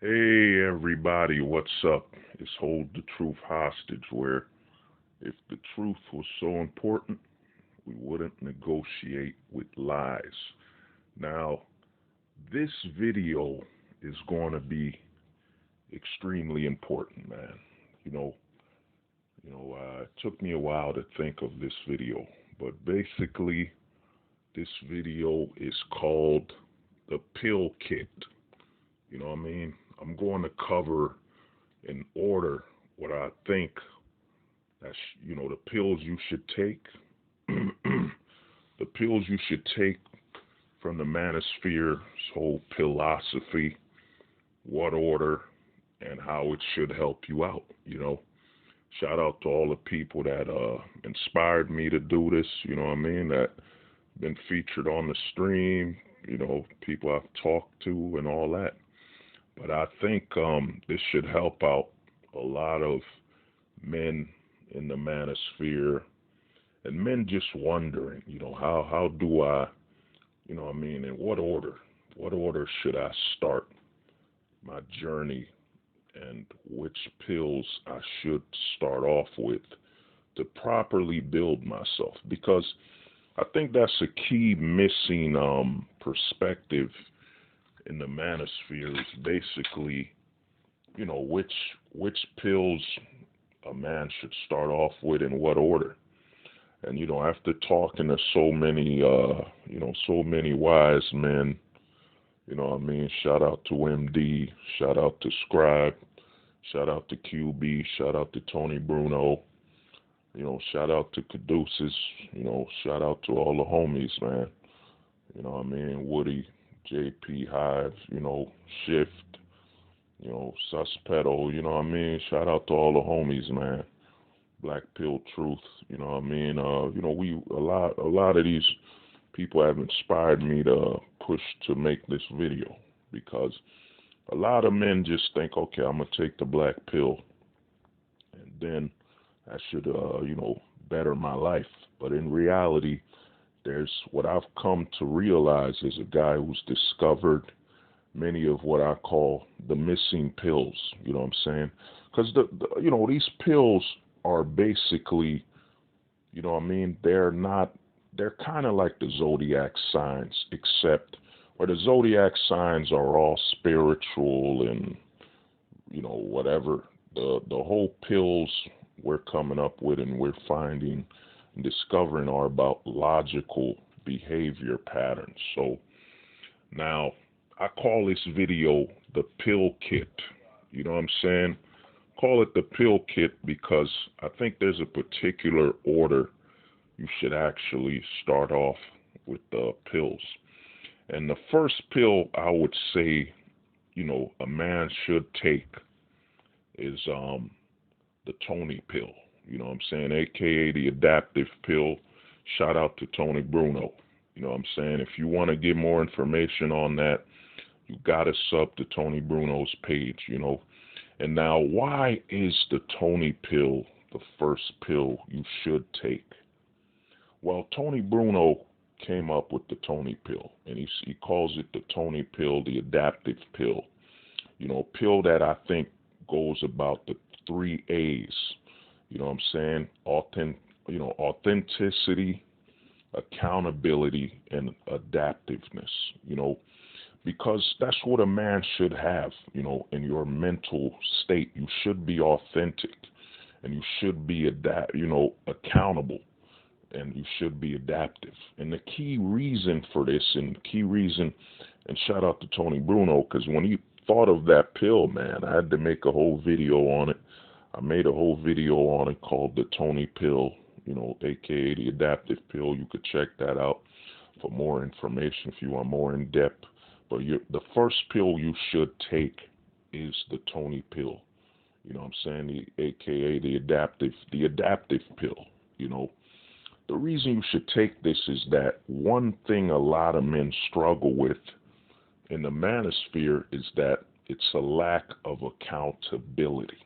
Hey everybody, what's up? It's Hold the Truth Hostage, where if the truth was so important, we wouldn't negotiate with lies. Now, this video is going to be extremely important, man. You know, it took me a while to think of this video, but basically, this video is called the Pill Kit. You know what I mean? I'm going to cover in order what I think that's the pills you should take, the pills you should take from the manosphere's whole philosophy, what order, and how it should help you out. Shout out to all the people that inspired me to do this. You know what I mean? That been featured on the stream. People I've talked to and all that. But I think this should help out a lot of men in the manosphere and men just wondering, how do I, in what order? What order should I start my journey and which pills I should start off with to properly build myself? Because I think that's a key missing perspective in the manosphere is basically, which pills a man should start off with in what order. And after talking to so many wise men, shout out to MD, shout out to Scribe, shout out to QB, shout out to Tony Bruno, shout out to Caduceus, shout out to all the homies, man. Woody, JP Hive, Shift, Suspedo, shout out to all the homies, man. Black Pill Truth, we a lot of these people have inspired me to push to make this video because a lot of men just think, okay, I'm gonna take the black pill and then I should better my life. But in reality, there's what I've come to realize as a guy who's discovered many of what I call the missing pills. You know what I'm saying? Because these pills are basically, they're kind of like the zodiac signs, except where the zodiac signs are all spiritual and whatever. The whole pills we're coming up with and we're finding and discovering are about logical behavior patterns. So now I call this video the pill kit. You know what I'm saying? Call it the pill kit because I think there's a particular order you should actually start off with the pills. And the first pill I would say, a man should take is the Tony pill. You know what I'm saying? AKA the adaptive pill. Shout out to Tony Bruno. You know what I'm saying? If you want to get more information on that, you got to sub to Tony Bruno's page, And now, why is the Tony pill the first pill you should take? Well, Tony Bruno came up with the Tony pill, and he calls it the Tony pill, the adaptive pill. Pill that I think goes about the 3 A's. You know what I'm saying? Authenticity, accountability, and adaptiveness. Because that's what a man should have, in your mental state. You should be authentic, and you should be accountable, and you should be adaptive. And the key reason for this, and shout out to Tony Bruno, because when he thought of that pill, man, I had to make a whole video on it. I made a whole video on it called the Tony pill, aka the adaptive pill. You could check that out for more information if you want more in depth. But the first pill you should take is the Tony pill. You know what I'm saying? AKA the adaptive pill. The reason you should take this is that one thing a lot of men struggle with in the manosphere is that it's a lack of accountability.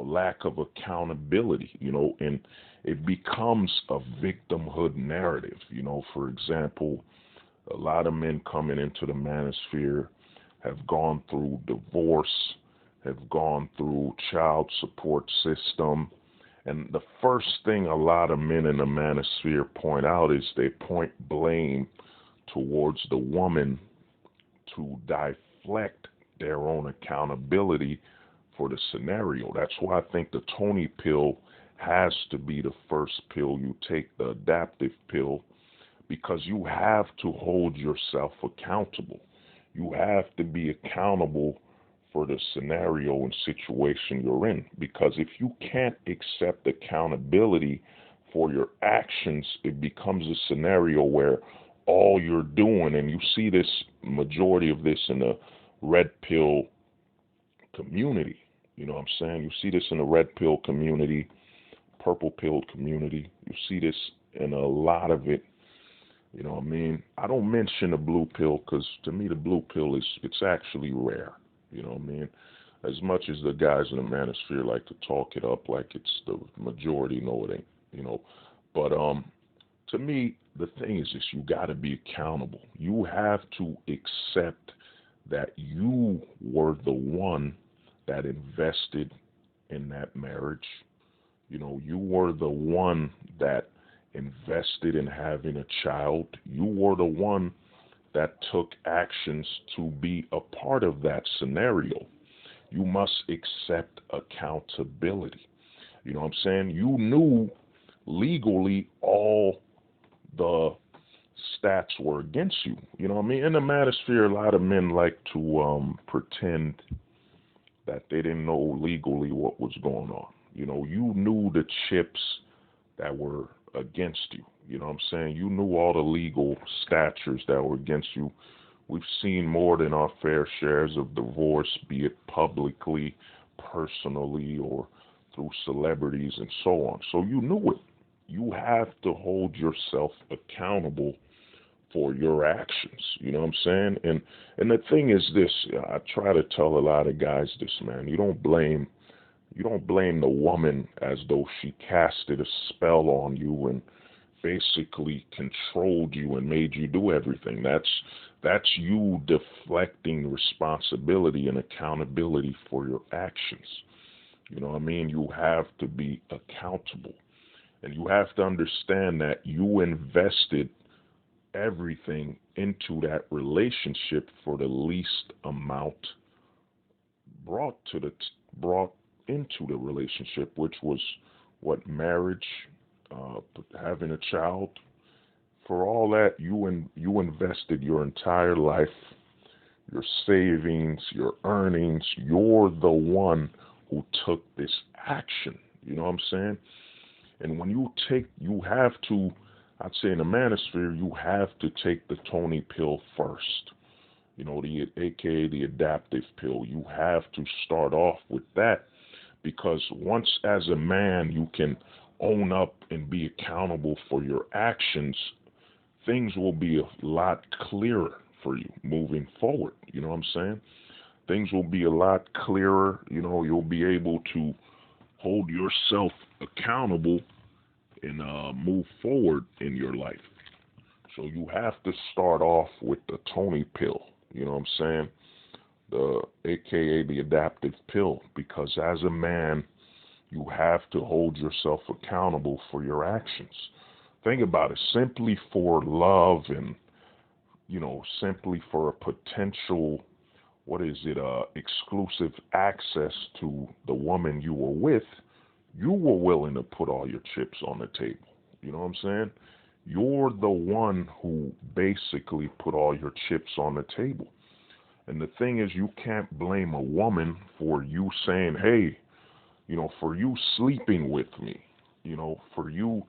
Lack of accountability, and it becomes a victimhood narrative. For example, a lot of men coming into the manosphere have gone through divorce, have gone through child support system. And the first thing a lot of men in the manosphere point out is they point blame towards the woman to deflect their own accountability for the scenario. That's why I think the Tony pill has to be the first pill you take, the adaptive pill, because you have to hold yourself accountable. You have to be accountable for the scenario and situation you're in. Because if you can't accept accountability for your actions, it becomes a scenario where all you're doing, and you see this, majority of this in the red pill community. You know what I'm saying? You see this in the red pill community, purple pill community. You see this in a lot of it. You know what I mean? I don't mention the blue pill because to me the blue pill it's actually rare. You know what I mean? As much as the guys in the manosphere like to talk it up like it's the majority, no, it ain't. You know, but to me the thing is this: you got to be accountable. You have to accept that you were the one that invested in that marriage. You know, you were the one that invested in having a child. You were the one that took actions to be a part of that scenario. You must accept accountability. You know what I'm saying? You knew legally all the stats were against you. You know what I mean? In the manosphere, a lot of men like to pretend that they didn't know legally what was going on. You know, you knew the chips that were against you. You know what I'm saying? You knew all the legal statutes that were against you. We've seen more than our fair shares of divorce, be it publicly, personally, or through celebrities and so on. So you knew it. You have to hold yourself accountable for your actions. You know what I'm saying? And the thing is this, I try to tell a lot of guys this, man. You don't blame the woman as though she casted a spell on you and basically controlled you and made you do everything. That's you deflecting responsibility and accountability for your actions. You know what I mean? You have to be accountable. And you have to understand that you invested everything into that relationship for the least amount brought into the relationship, which was what, marriage, having a child. For all that, you invested your entire life, your savings, your earnings. You're the one who took this action. You know what I'm saying? And when you have to, I'd say in the manosphere, you have to take the Tony pill first. You know, aka the adaptive pill. You have to start off with that, because once as a man you can own up and be accountable for your actions, things will be a lot clearer for you moving forward. You know what I'm saying? Things will be a lot clearer. You know, you'll be able to hold yourself accountable and move forward in your life. So you have to start off with the Tony pill. You know what I'm saying? AKA the adaptive pill, because as a man, you have to hold yourself accountable for your actions. Think about it. Simply for love and, you know, simply for a potential, exclusive access to the woman you were with, you were willing to put all your chips on the table. You know what I'm saying? You're the one who basically put all your chips on the table. And the thing is, you can't blame a woman for you saying, hey, you know, for you sleeping with me, you know, for you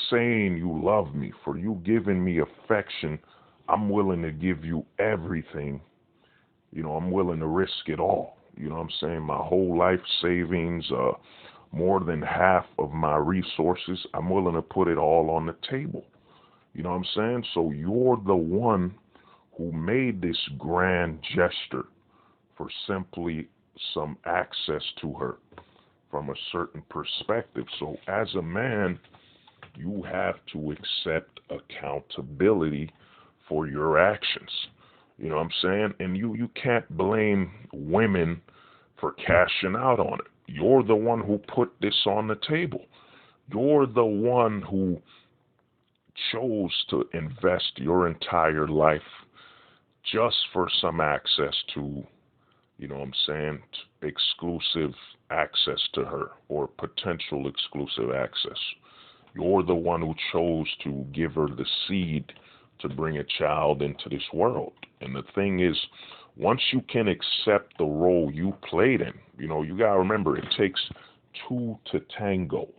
saying you love me, for you giving me affection. I'm willing to give you everything. You know, I'm willing to risk it all. You know what I'm saying? My whole life savings, more than half of my resources, I'm willing to put it all on the table. You know what I'm saying? So you're the one who made this grand gesture for simply some access to her from a certain perspective. So as a man, you have to accept accountability for your actions. You know what I'm saying? And you can't blame women for cashing out on it. You're the one who put this on the table. You're the one who chose to invest your entire life just for some access to, you know what I'm saying, exclusive access to her or potential exclusive access. You're the one who chose to give her the seed to bring a child into this world. And the thing is, once you can accept the role you played in, you know, you got to remember it takes two to tango.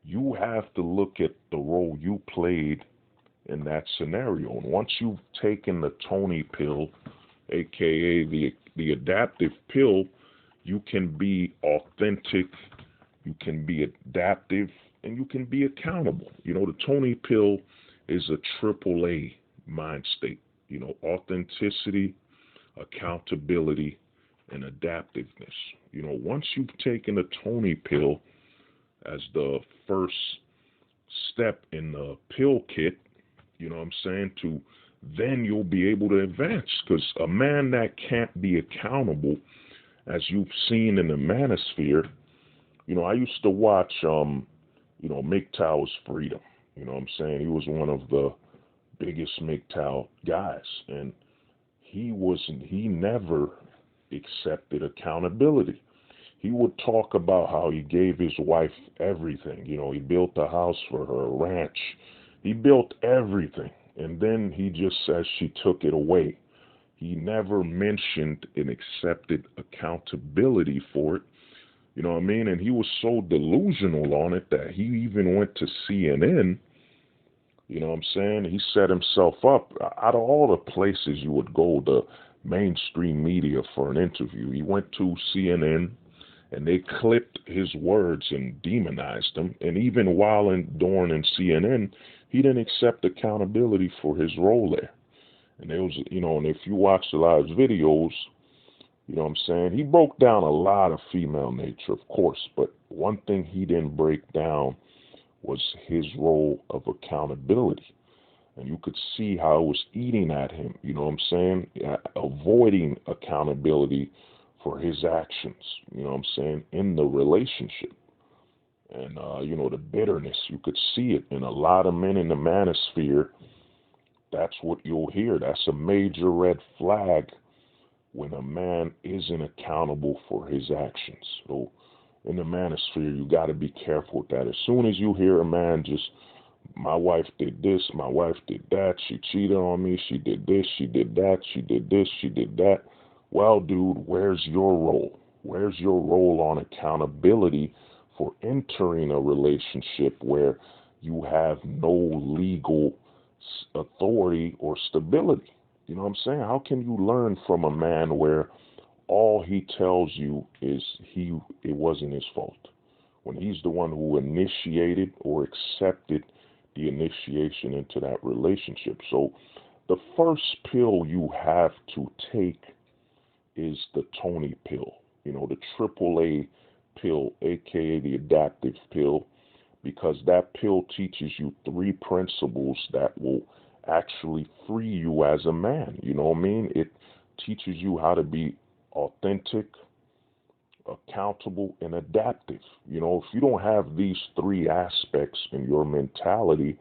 You have to look at the role you played in that scenario. And once you've taken the Tony pill, aka the adaptive pill, you can be authentic, you can be adaptive, and you can be accountable. You know, the Tony pill is a triple A mind state. You know, authenticity, accountability, and adaptiveness. You know, once you've taken the Tony pill as the first step in the pill kit, you know what I'm saying, to then you'll be able to advance. Because a man that can't be accountable, as you've seen in the manosphere, you know, I used to watch, you know, MGTOW's Freedom. You know what I'm saying? He was one of the biggest MGTOW guys. And he never accepted accountability. He would talk about how he gave his wife everything. You know, he built a house for her, a ranch. He built everything. And then he just says she took it away. He never mentioned and accepted accountability for it. You know what I mean? And he was so delusional on it that he even went to CNN. You know what I'm saying? He set himself up. Out of all the places you would go, the mainstream media, for an interview, he went to CNN, and they clipped his words and demonized him. And even while during CNN, he didn't accept accountability for his role there. And there was, you know, and if you watch a lot of his videos, you know what I'm saying, he broke down a lot of female nature, of course, but one thing he didn't break down was his role of accountability. And you could see how it was eating at him, you know what I'm saying, avoiding accountability for his actions, you know what I'm saying, in the relationship. And, you know, the bitterness, you could see it in a lot of men in the manosphere. That's what you'll hear. That's a major red flag when a man isn't accountable for his actions. So in the manosphere, you got to be careful with that. As soon as you hear a man just, my wife did this, my wife did that, she cheated on me, she did this, she did that, she did this, she did that. Well, dude, where's your role? Where's your role on accountability for entering a relationship where you have no legal authority or stability? You know what I'm saying? How can you learn from a man where all he tells you is it wasn't his fault, when he's the one who initiated or accepted the initiation into that relationship? So the first pill you have to take is the Tony pill, you know, the AAA pill, aka the adaptive pill, because that pill teaches you three principles that will actually free you as a man. You know what I mean? It teaches you how to be authentic, accountable, and adaptive. You know, if you don't have these three aspects in your mentality,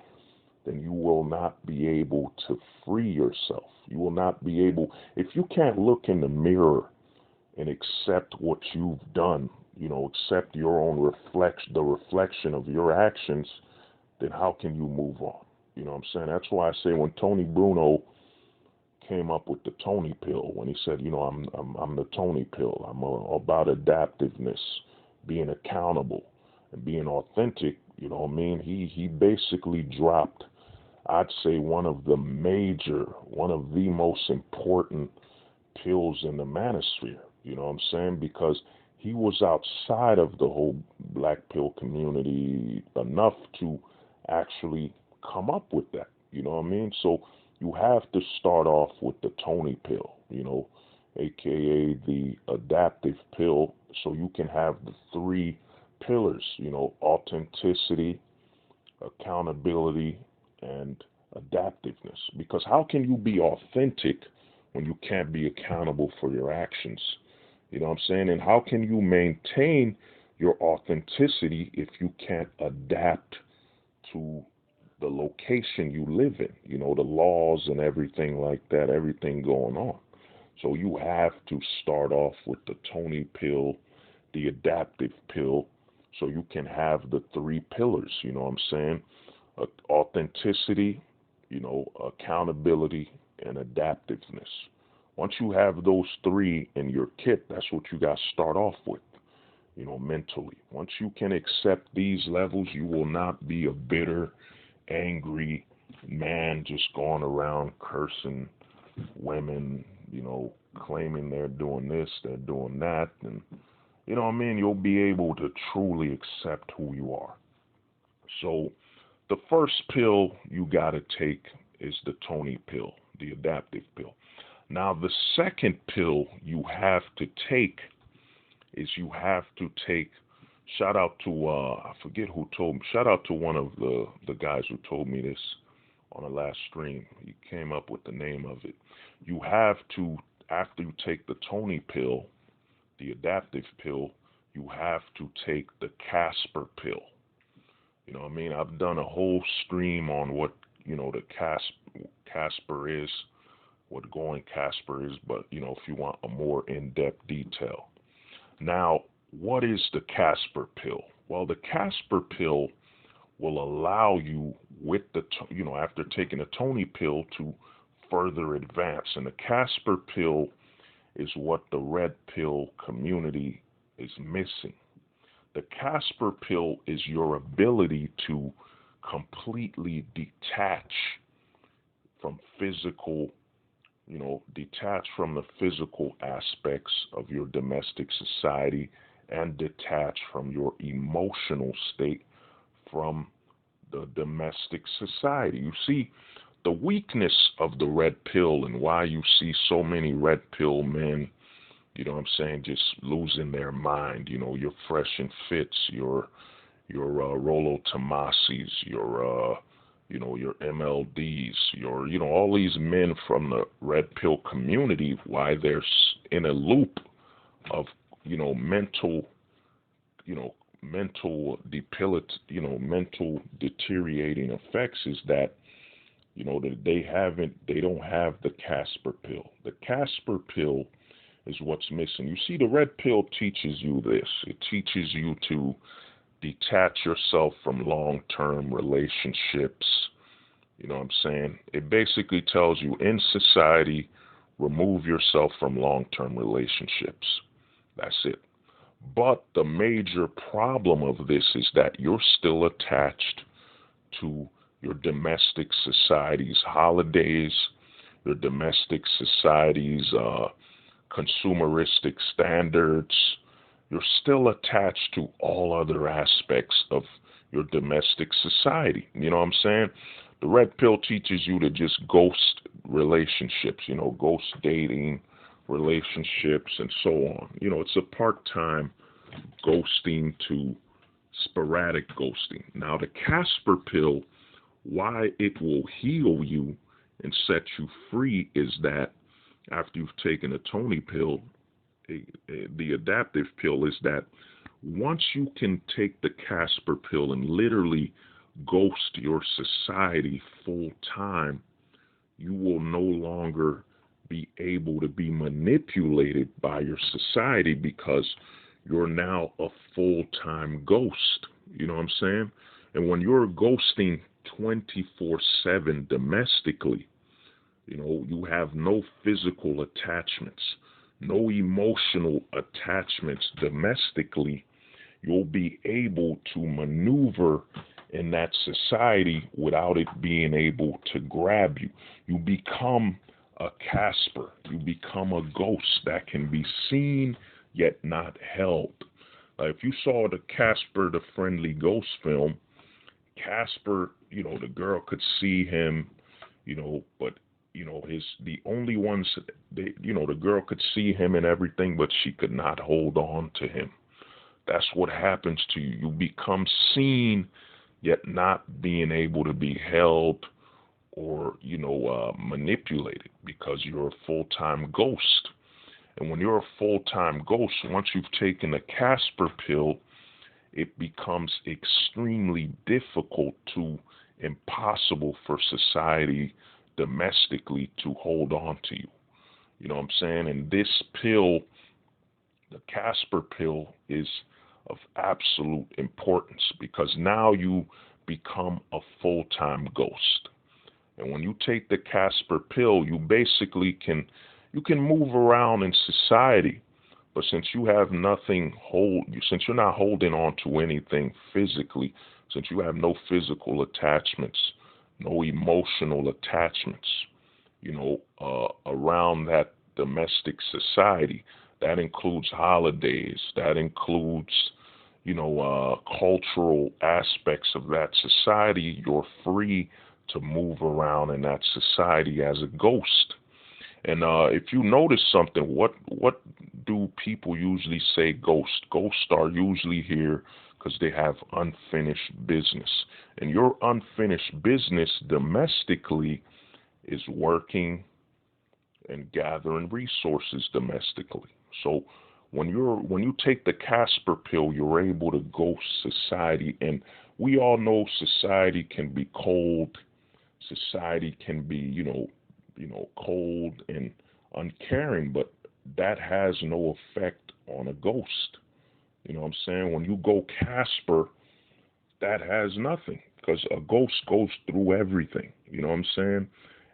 then you will not be able to free yourself. You will not be able, if you can't look in the mirror and accept what you've done, you know, accept your own the reflection of your actions, then how can you move on? You know what I'm saying? That's why I say when Tony Bruno came up with the Tony pill, when he said, you know, I'm the Tony pill. I'm about adaptiveness, being accountable, and being authentic. You know what I mean? He basically dropped, I'd say, one of the most important pills in the manosphere. You know what I'm saying? Because he was outside of the whole black pill community enough to actually come up with that. You know what I mean? So you have to start off with the Tony pill, you know, aka the adaptive pill, so you can have the three pillars, you know, authenticity, accountability, and adaptiveness. Because how can you be authentic when you can't be accountable for your actions? You know what I'm saying? And how can you maintain your authenticity if you can't adapt to the location you live in? You know, the laws and everything like that, everything going on. So you have to start off with the Tony pill, the adaptive pill, so you can have the three pillars, you know what I'm saying? Authenticity, you know, accountability, and adaptiveness. Once you have those three in your kit, that's what you got to start off with, you know, mentally. Once you can accept these levels, you will not be a bitter, angry man just going around cursing women, you know, claiming they're doing this, they're doing that, and you know what I mean? You'll be able to truly accept who you are. So the first pill you got to take is the Tony pill, the adaptive pill. Now the second pill you have to take is you have to take, shout out to, I forget who told me, shout out to one of the guys who told me this on the last stream. He came up with the name of it. You have to, after you take the Tony pill, the adaptive pill, you have to take the Casper pill. You know what I mean? I've done a whole stream on what, you know, the Casper is, what going Casper is, but, you know, if you want a more in-depth detail. Now, what is the Casper pill? Well, the Casper pill will allow you with the, you know, after taking a Tony pill to further advance. And the Casper pill is what the red pill community is missing. The Casper pill is your ability to completely detach from physical, you know, detach from the physical aspects of your domestic society and detach from your emotional state from the domestic society. You see, the weakness of the red pill and why you see so many red pill men, you know what I'm saying, just losing their mind. You know, your Fresh and Fits, your Rollo Tomasis, your you know, your MLDs, your, you know, all these men from the red pill community, why they're in a loop of, you know, mental deteriorating effects is that, you know, that they don't have the Casper pill. The Casper pill is what's missing. You see, the red pill teaches you this. It teaches you to detach yourself from long-term relationships. You know what I'm saying? It basically tells you in society, remove yourself from long-term relationships. That's it. But the major problem of this is that you're still attached to your domestic society's holidays, your domestic society's consumeristic standards. You're still attached to all other aspects of your domestic society. You know what I'm saying? The red pill teaches you to just ghost relationships, you know, ghost dating relationships and so on. You know, it's a part-time ghosting to sporadic ghosting. Now, the Casper pill, why it will heal you and set you free is that after you've taken a Tony pill, the adaptive pill is that once you can take the Casper pill and literally ghost your society full time, you will no longer be able to be manipulated by your society because you're now a full-time ghost. You know what I'm saying? And when you're ghosting 24/7 domestically, you know, you have no physical attachments, no emotional attachments domestically, you'll be able to maneuver in that society without it being able to grab you. You become a Casper. You become a ghost that can be seen yet not held. If you saw the Casper the Friendly Ghost film, Casper, you know, the girl could see him, you know, but you know, the only ones, you know, the girl could see him and everything, but she could not hold on to him. That's what happens to you. You become seen, yet not being able to be held or manipulated, because you're a full-time ghost. And when you're a full-time ghost, once you've taken the Casper pill, it becomes extremely difficult to impossible for society domestically to hold on to you. You know what I'm saying? And this pill, the Casper pill, is of absolute importance, because now you become a full-time ghost. And when you take the Casper pill, you basically can move around in society, but since you have since you're not holding on to anything physically, since you have no physical attachments, no emotional attachments, around that domestic society, that includes holidays, that includes, cultural aspects of that society. You're free to move around in that society as a ghost. And if you notice something, what do people usually say ghosts? Ghosts are usually here because they have unfinished business. And your unfinished business domestically is working and gathering resources domestically. So when you take the Casper pill, you're able to ghost society. And we all know society can be cold. Society can be, cold and uncaring, but that has no effect on a ghost. You know what I'm saying? When you go Casper, that has nothing, because a ghost goes through everything. You know what I'm saying?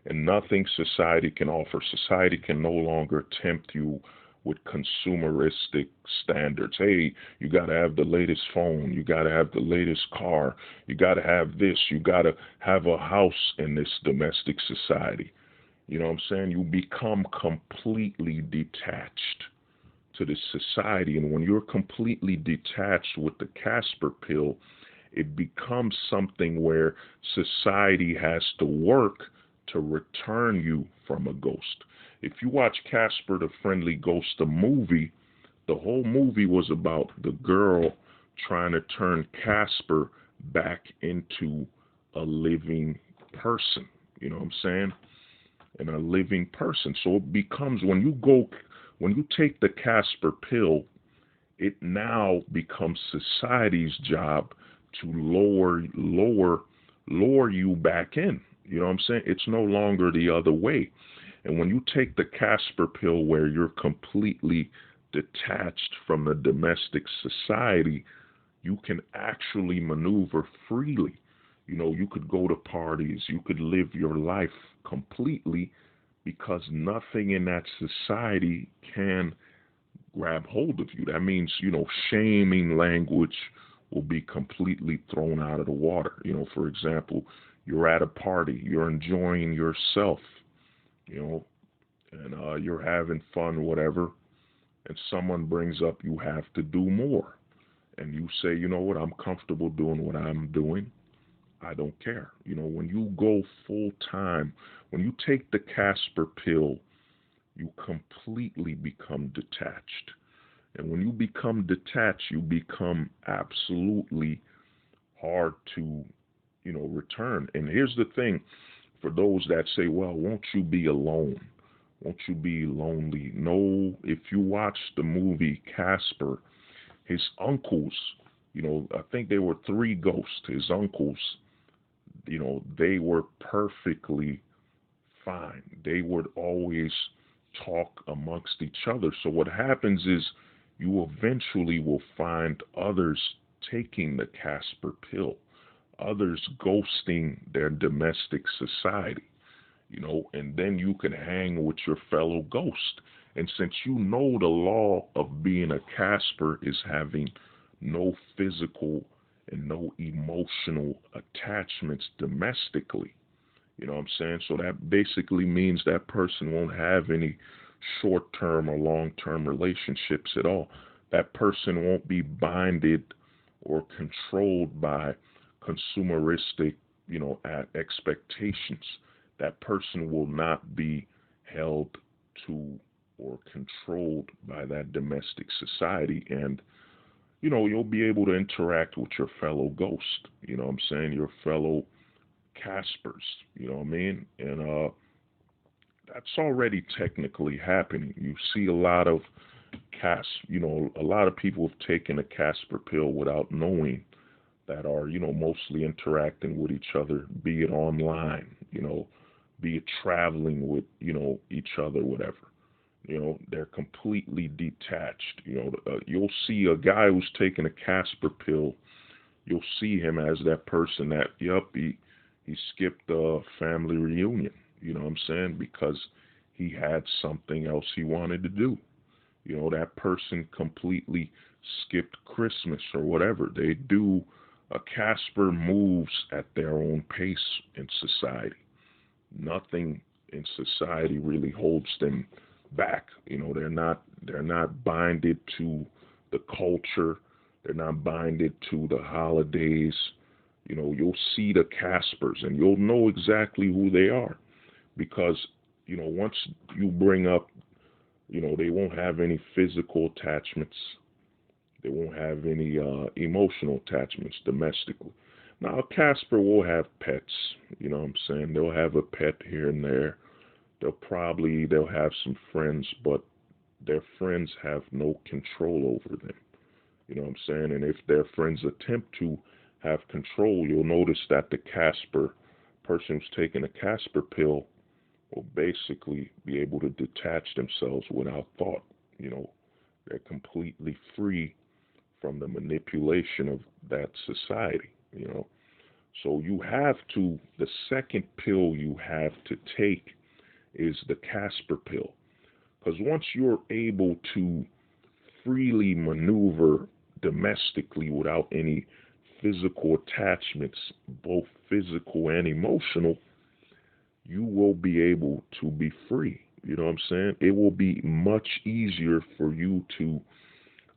And nothing society can offer. Society can no longer tempt you with consumeristic standards. Hey, you got to have the latest phone. You got to have the latest car. You got to have this. You got to have a house in this domestic society. You know what I'm saying? You become completely detached to this society. And when you're completely detached with the Casper pill, it becomes something where society has to work to return you from a ghost. If you watch Casper the Friendly Ghost, the movie, the whole movie was about the girl trying to turn Casper back into a living person. You know what I'm saying? And a living person. So it becomes, when you take the Casper pill, it now becomes society's job to lower you back in. You know what I'm saying? It's no longer the other way. And when you take the Casper pill, where you're completely detached from the domestic society, you can actually maneuver freely. You could go to parties, you could live your life completely, because nothing in that society can grab hold of you. That means, shaming language will be completely thrown out of the water. For example, you're at a party, you're enjoying yourself, and you're having fun, whatever, and someone brings up you have to do more. And you say, you know what, I'm comfortable doing what I'm doing. I don't care. When you go full time, when you take the Casper pill, you completely become detached. And when you become detached, you become absolutely hard to, return. And here's the thing, for those that say, well, won't you be alone? Won't you be lonely? No, if you watch the movie Casper, his uncles, I think there were three ghosts. His uncles, they were perfectly fine. They would always talk amongst each other. So what happens is, you eventually will find others taking the Casper pill, others ghosting their domestic society, and then you can hang with your fellow ghost. And since the law of being a Casper is having no physical and no emotional attachments domestically, you know what I'm saying? So that basically means that person won't have any short-term or long-term relationships at all. That person won't be binded or controlled by consumeristic, expectations. That person will not be held to or controlled by that domestic society. And, you'll be able to interact with your fellow ghost. You know what I'm saying? Your fellow Caspers, you know what I mean? And that's already technically happening. You see a lot of a lot of people have taken a Casper pill without knowing, that are, mostly interacting with each other, be it online, be it traveling with, each other, whatever. They're completely detached. You'll see a guy who's taking a Casper pill, you'll see him as that person that, he skipped a family reunion, you know what I'm saying? Because he had something else he wanted to do. That person completely skipped Christmas or whatever. They do, a Casper moves at their own pace in society. Nothing in society really holds them back. They're not binded to the culture. They're not binded to the holidays. You'll see the Caspers and you'll know exactly who they are, because, once you bring up, they won't have any physical attachments. They won't have any emotional attachments domestically. Now, a Casper will have pets, you know what I'm saying? They'll have a pet here and there. They'll have some friends, but their friends have no control over them. You know what I'm saying? And if their friends attempt to have control, you'll notice that the person who's taking a Casper pill will basically be able to detach themselves without thought. They're completely free from the manipulation of that society. So the second pill you have to take is the Casper pill. Because once you're able to freely maneuver domestically without any physical attachments, both physical and emotional, you will be able to be free. You know what I'm saying? It will be much easier for you to,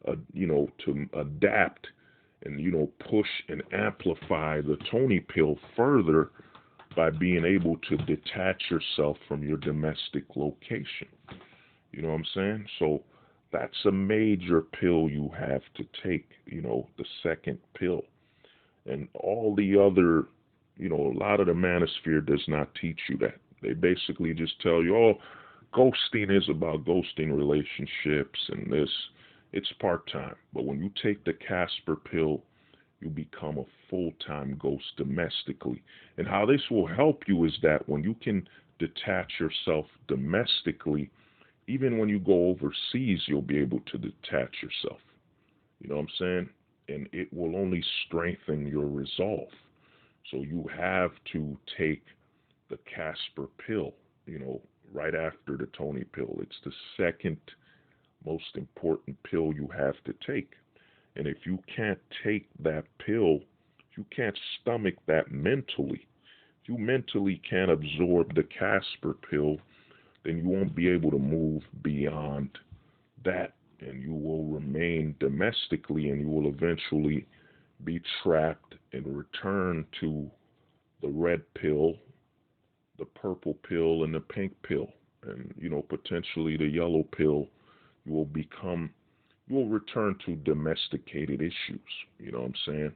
to adapt and, push and amplify the Tony pill further by being able to detach yourself from your domestic location. You know what I'm saying? So that's a major pill you have to take, the second pill. And all the other, a lot of the manosphere does not teach you that. They basically just tell you, oh, ghosting is about ghosting relationships and this. It's part-time. But when you take the Casper pill, you become a full-time ghost domestically. And how this will help you is that when you can detach yourself domestically, even when you go overseas, you'll be able to detach yourself. You know what I'm saying? And it will only strengthen your resolve. So you have to take the Casper pill, right after the Tony pill. It's the second most important pill you have to take. And if you can't take that pill, you can't stomach that mentally. If you mentally can't absorb the Casper pill, then you won't be able to move beyond that. And you will remain domestically, and you will eventually be trapped and return to the red pill, the purple pill, and the pink pill, and potentially the yellow pill. You will return to domesticated issues. You know what I'm saying?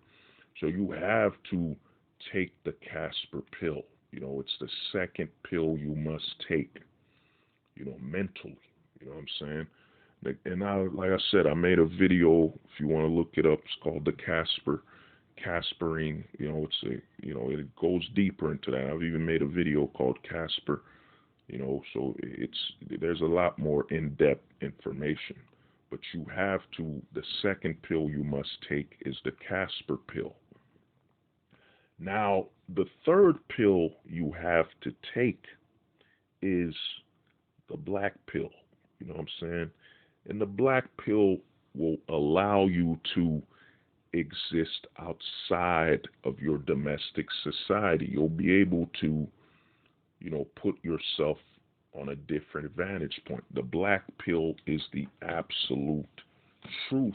So you have to take the Casper pill. It's the second pill you must take, mentally. You know what I'm saying? And like I said, I made a video. If you want to look it up, it's called the Caspering. It goes deeper into that. I've even made a video called Casper. So there's a lot more in-depth information. But the second pill you must take is the Casper pill. Now, the third pill you have to take is the black pill. You know what I'm saying? And the black pill will allow you to exist outside of your domestic society. You'll be able to, put yourself on a different vantage point. The black pill is the absolute truth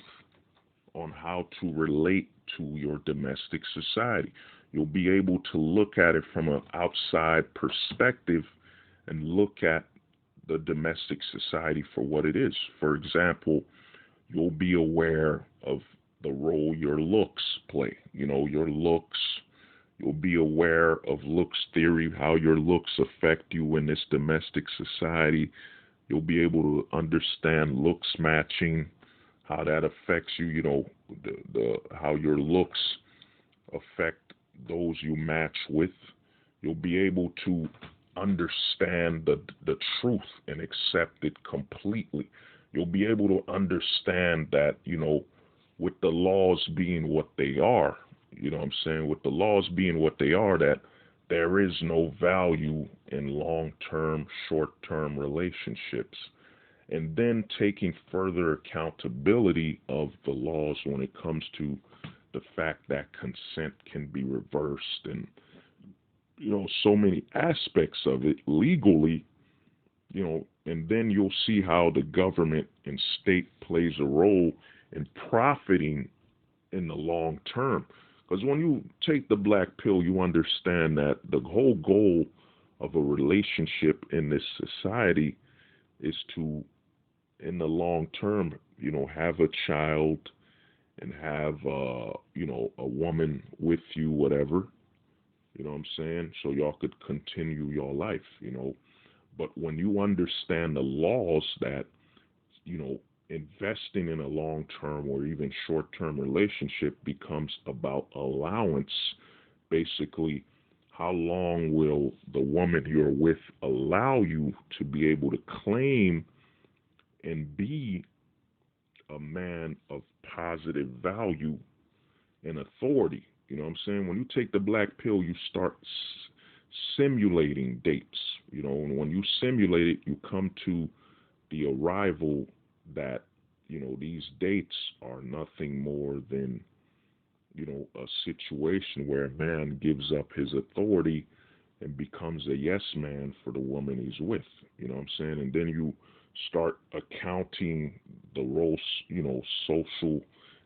on how to relate to your domestic society. You'll be able to look at it from an outside perspective and look at the domestic society for what it is. For example, you'll be aware of the role your looks play. Your looks, You'll be aware of looks theory, how your looks affect you in this domestic society. You'll be able to understand looks matching, how that affects you, the how your looks affect those you match with. You'll be able to understand the truth and accept it completely. You'll be able to understand that, with the laws being what they are, with the laws being what they are, that there is no value in long-term, short-term relationships. And then taking further accountability of the laws when it comes to the fact that consent can be reversed, and so many aspects of it legally, and then you'll see how the government and state plays a role in profiting in the long term. Because when you take the black pill, you understand that the whole goal of a relationship in this society is to, in the long term, have a child and have, a woman with you, whatever, you know what I'm saying? So y'all could continue your life, But when you understand the laws that, investing in a long-term or even short-term relationship becomes about allowance, basically, how long will the woman you're with allow you to be able to claim and be a man of positive value and authority? You know what I'm saying? When you take the black pill, you start simulating dates, and when you simulate it, you come to the arrival that, these dates are nothing more than, a situation where a man gives up his authority and becomes a yes man for the woman he's with, you know what I'm saying? And then you start accounting the role, social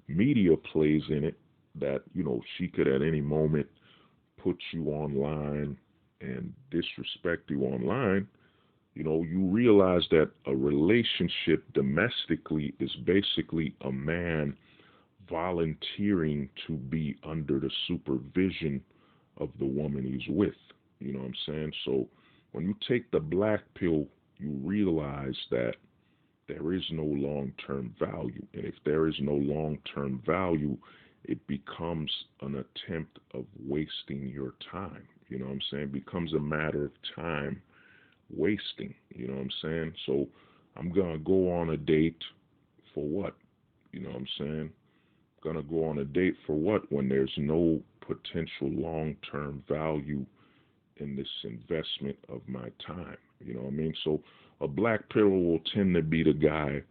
media plays in it, that, she could at any moment put you online and disrespect you online. You realize that a relationship domestically is basically a man volunteering to be under the supervision of the woman he's with. You know what I'm saying? So when you take the black pill, you realize that there is no long-term value. And if there is no long-term value, it becomes an attempt of wasting your time. You know what I'm saying? It becomes a matter of time wasting. You know what I'm saying? So I'm going to go on a date for what? You know what I'm saying? Going to go on a date for what when there's no potential long-term value in this investment of my time? You know what I mean? So a black pill will tend to be the guy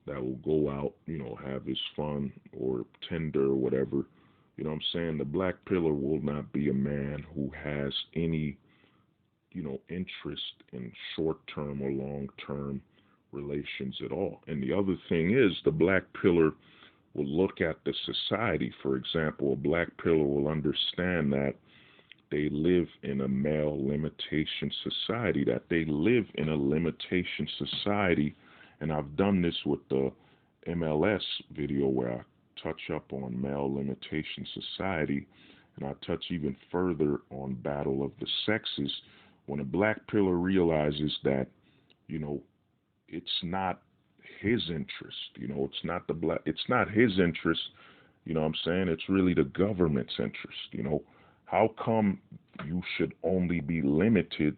that will go out, have his fun or Tinder or whatever. You know what I'm saying? The black pillar will not be a man who has any, interest in short-term or long-term relations at all. And the other thing is, the black pillar will look at the society. For example, a black pillar will understand that they live in a male limitation society, that they live in a limitation society. And I've done this with the MLS video where I touch up on male limitation society, and I touch even further on battle of the sexes. When a black pillar realizes that, it's not his interest, it's not his interest, you know what I'm saying? It's really the government's interest. How come you should only be limited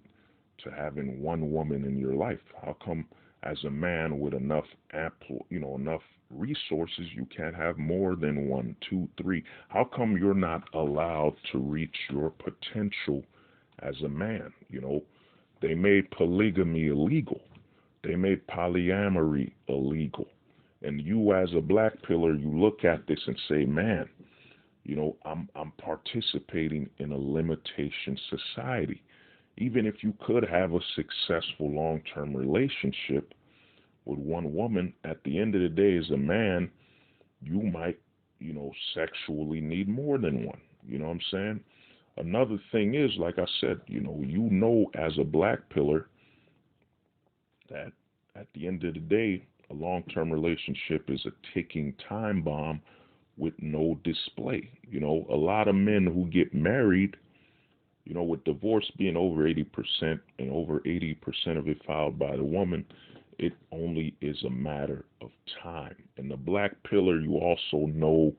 to having one woman in your life? How come as a man with enough enough resources, you can't have more than 1, 2, 3? How come you're not allowed to reach your potential as a man? They made polygamy illegal. They made polyamory illegal. And you as a black pillar, you look at this and say, man, I'm participating in a limitation society. Even if you could have a successful long-term relationship with one woman, at the end of the day, as a man, you might, sexually need more than one. You know what I'm saying? Another thing is, like I said, as a black pillar, that at the end of the day, a long-term relationship is a ticking time bomb with no display. A lot of men who get married, With divorce being over 80% and over 80% of it filed by the woman, it only is a matter of time. And the black pillar, you also know,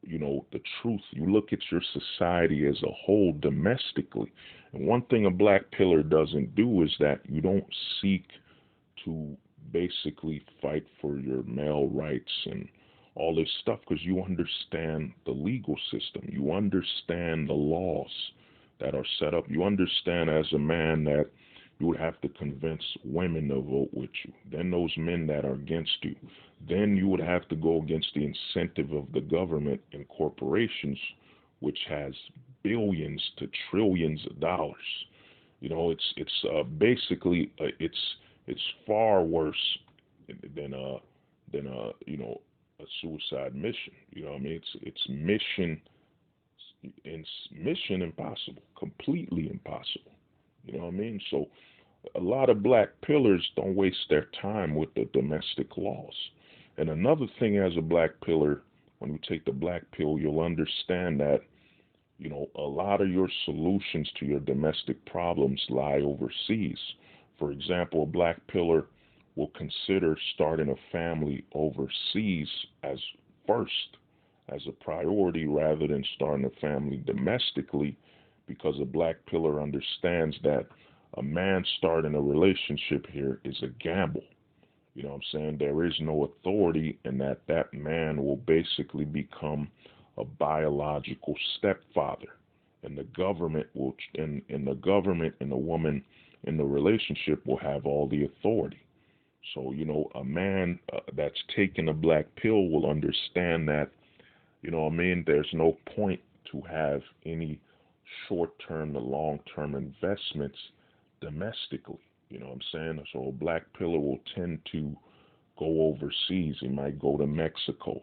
the truth. You look at your society as a whole domestically. And one thing a black pillar doesn't do is that you don't seek to basically fight for your male rights and all this stuff because you understand the legal system. You understand the laws that are set up. You understand as a man that you would have to convince women to vote with you. Then those men that are against you. Then you would have to go against the incentive of the government and corporations, which has billions to trillions of dollars. It's basically it's far worse than a suicide mission. You know what I mean? It's mission impossible, completely impossible. You know what I mean? So a lot of black pillars don't waste their time with the domestic laws. And another thing, as a black pillar, when you take the black pill, you'll understand that a lot of your solutions to your domestic problems lie overseas. For example, a black pillar will consider starting a family overseas as first, as a priority, rather than starting a family domestically, because a black pillar understands that a man starting a relationship here is a gamble. You know what I'm saying? There is no authority, and that man will basically become a biological stepfather, and the government will, and the government and the woman in the relationship will have all the authority. So a man that's taking a black pill will understand that, there's no point to have any short-term to long-term investments domestically. You know what I'm saying? So a black pillar will tend to go overseas. He might go to Mexico.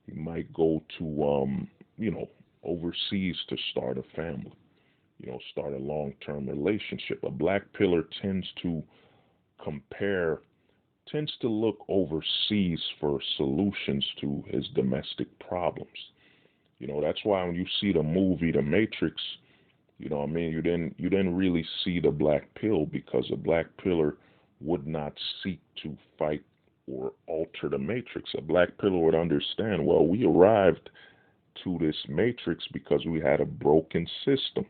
He might go to, overseas to start a family, start a long-term relationship. A black pillar tends to look overseas for solutions to his domestic problems. That's why when you see the movie The Matrix, you didn't really see the black pill, because a black pillar would not seek to fight or alter the matrix. A black pillar would understand, well, we arrived to this matrix because we had a broken system.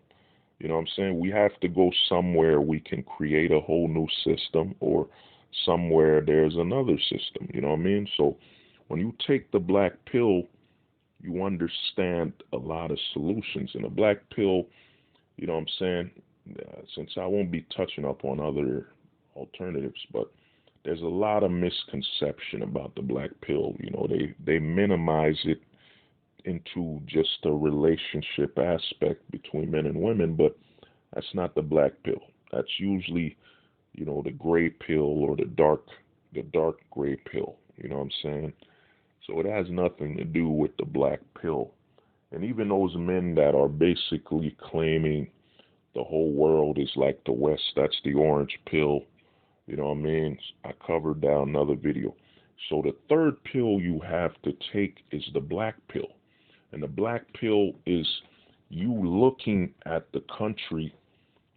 You know what I'm saying? We have to go somewhere we can create a whole new system, or somewhere there's another system. You know what I mean? So when you take the black pill, you understand a lot of solutions. And a black pill, you know what I'm saying, since I won't be touching up on other alternatives, but there's a lot of misconception about the black pill. They minimize it into just a relationship aspect between men and women, but that's not the black pill. That's usually, the gray pill, or the dark gray pill. You know what I'm saying? So it has nothing to do with the black pill. And even those men that are basically claiming the whole world is like the West, that's the orange pill. You know what I mean? I covered that in another video. So the third pill you have to take is the black pill. And the black pill is you looking at the country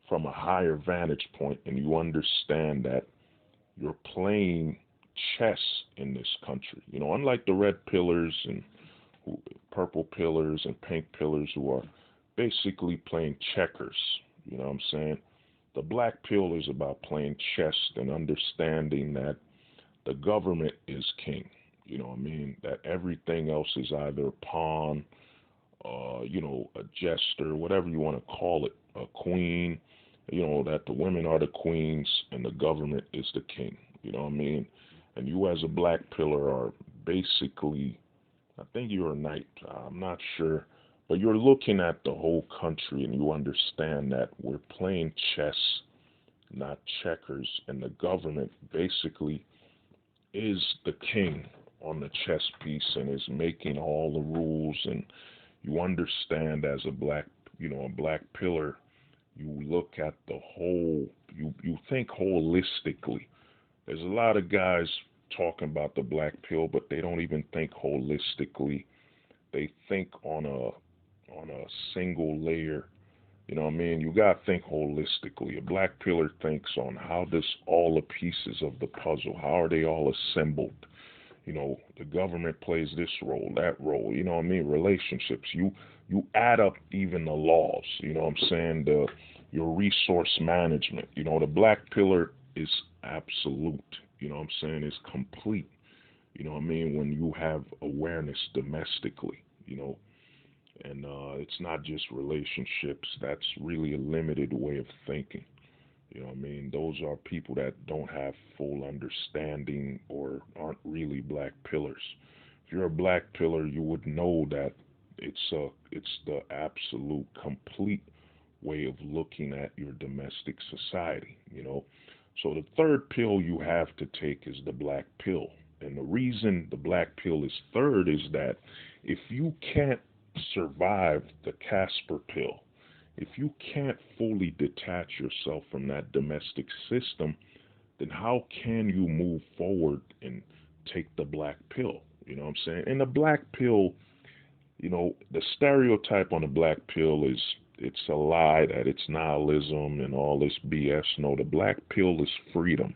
from a higher vantage point, and you understand that you're playing chess in this country. Unlike the red pillars and purple pillars and pink pillars, who are basically playing checkers. You know what I'm saying? The black pill is about playing chess and understanding that the government is king. You know what I mean? That everything else is either a pawn, a jester, whatever you want to call it, a queen. That the women are the queens and the government is the king. You know what I mean? And you, as a black pillar, are basically, I think you're a knight. I'm not sure. But you're looking at the whole country, and you understand that we're playing chess, not checkers. And the government basically is the king on the chess piece and is making all the rules. And you understand, as a black pillar, you look at the whole, you think holistically. There's a lot of guys talking about the black pill, but they don't even think holistically. They think on a single layer. You know what I mean? You got to think holistically. A black pillar thinks on how does all the pieces of the puzzle, how are they all assembled? You know, the government plays this role, that role. You know what I mean? Relationships. You add up even the laws. You know what I'm saying? Your resource management. You know, the black pillar is absolute. You know what I'm saying? It's complete. You know what I mean? When you have awareness domestically. You know, and it's not just relationships. That's really a limited way of thinking. You know what I mean? Those are people that don't have full understanding or aren't really black pillars. If you're a black pillar, you would know that it's the absolute complete way of looking at your domestic society, you know. So the third pill you have to take is the black pill. And the reason the black pill is third is that if you can't survive the Casper pill, if you can't fully detach yourself from that domestic system, then how can you move forward and take the black pill? You know what I'm saying? And the black pill, you know, the stereotype on the black pill is it's a lie that it's nihilism and all this BS. No, the black pill is freedom.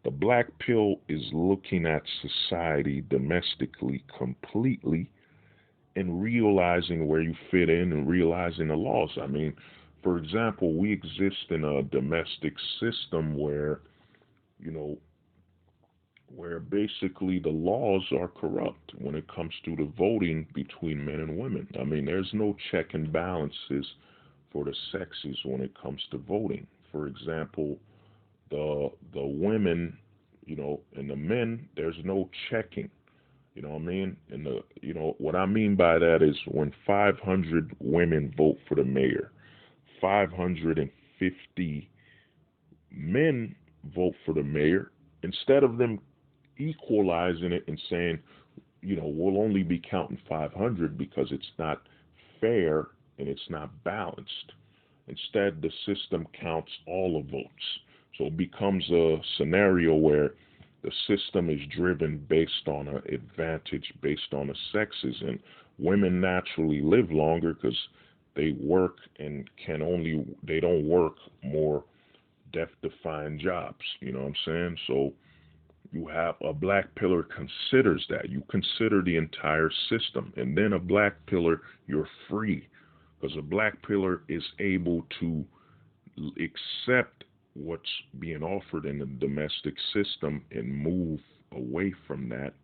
The black pill is looking at society domestically completely and realizing where you fit in and realizing the laws. I mean, for example, we exist in a domestic system where, you know, where basically the laws are corrupt when it comes to the voting between men and women. I mean, there's no check and balances for the sexes when it comes to voting. For example, the women, you know, and the men, there's no checking. You know what I mean? And you know what I mean by that is when 500 women vote for the mayor, 550 men vote for the mayor. Instead of them equalizing it and saying, you know, we'll only be counting 500 because it's not fair and it's not balanced. Instead, the system counts all the votes. So it becomes a scenario where the system is driven based on an advantage, based on the sexes, and women naturally live longer because they work and they don't work more death-defying jobs. You know what I'm saying? So you have a black pillar considers that. You consider the entire system. And then a black pillar, you're free. Because a black pillar is able to accept what's being offered in the domestic system and move away from that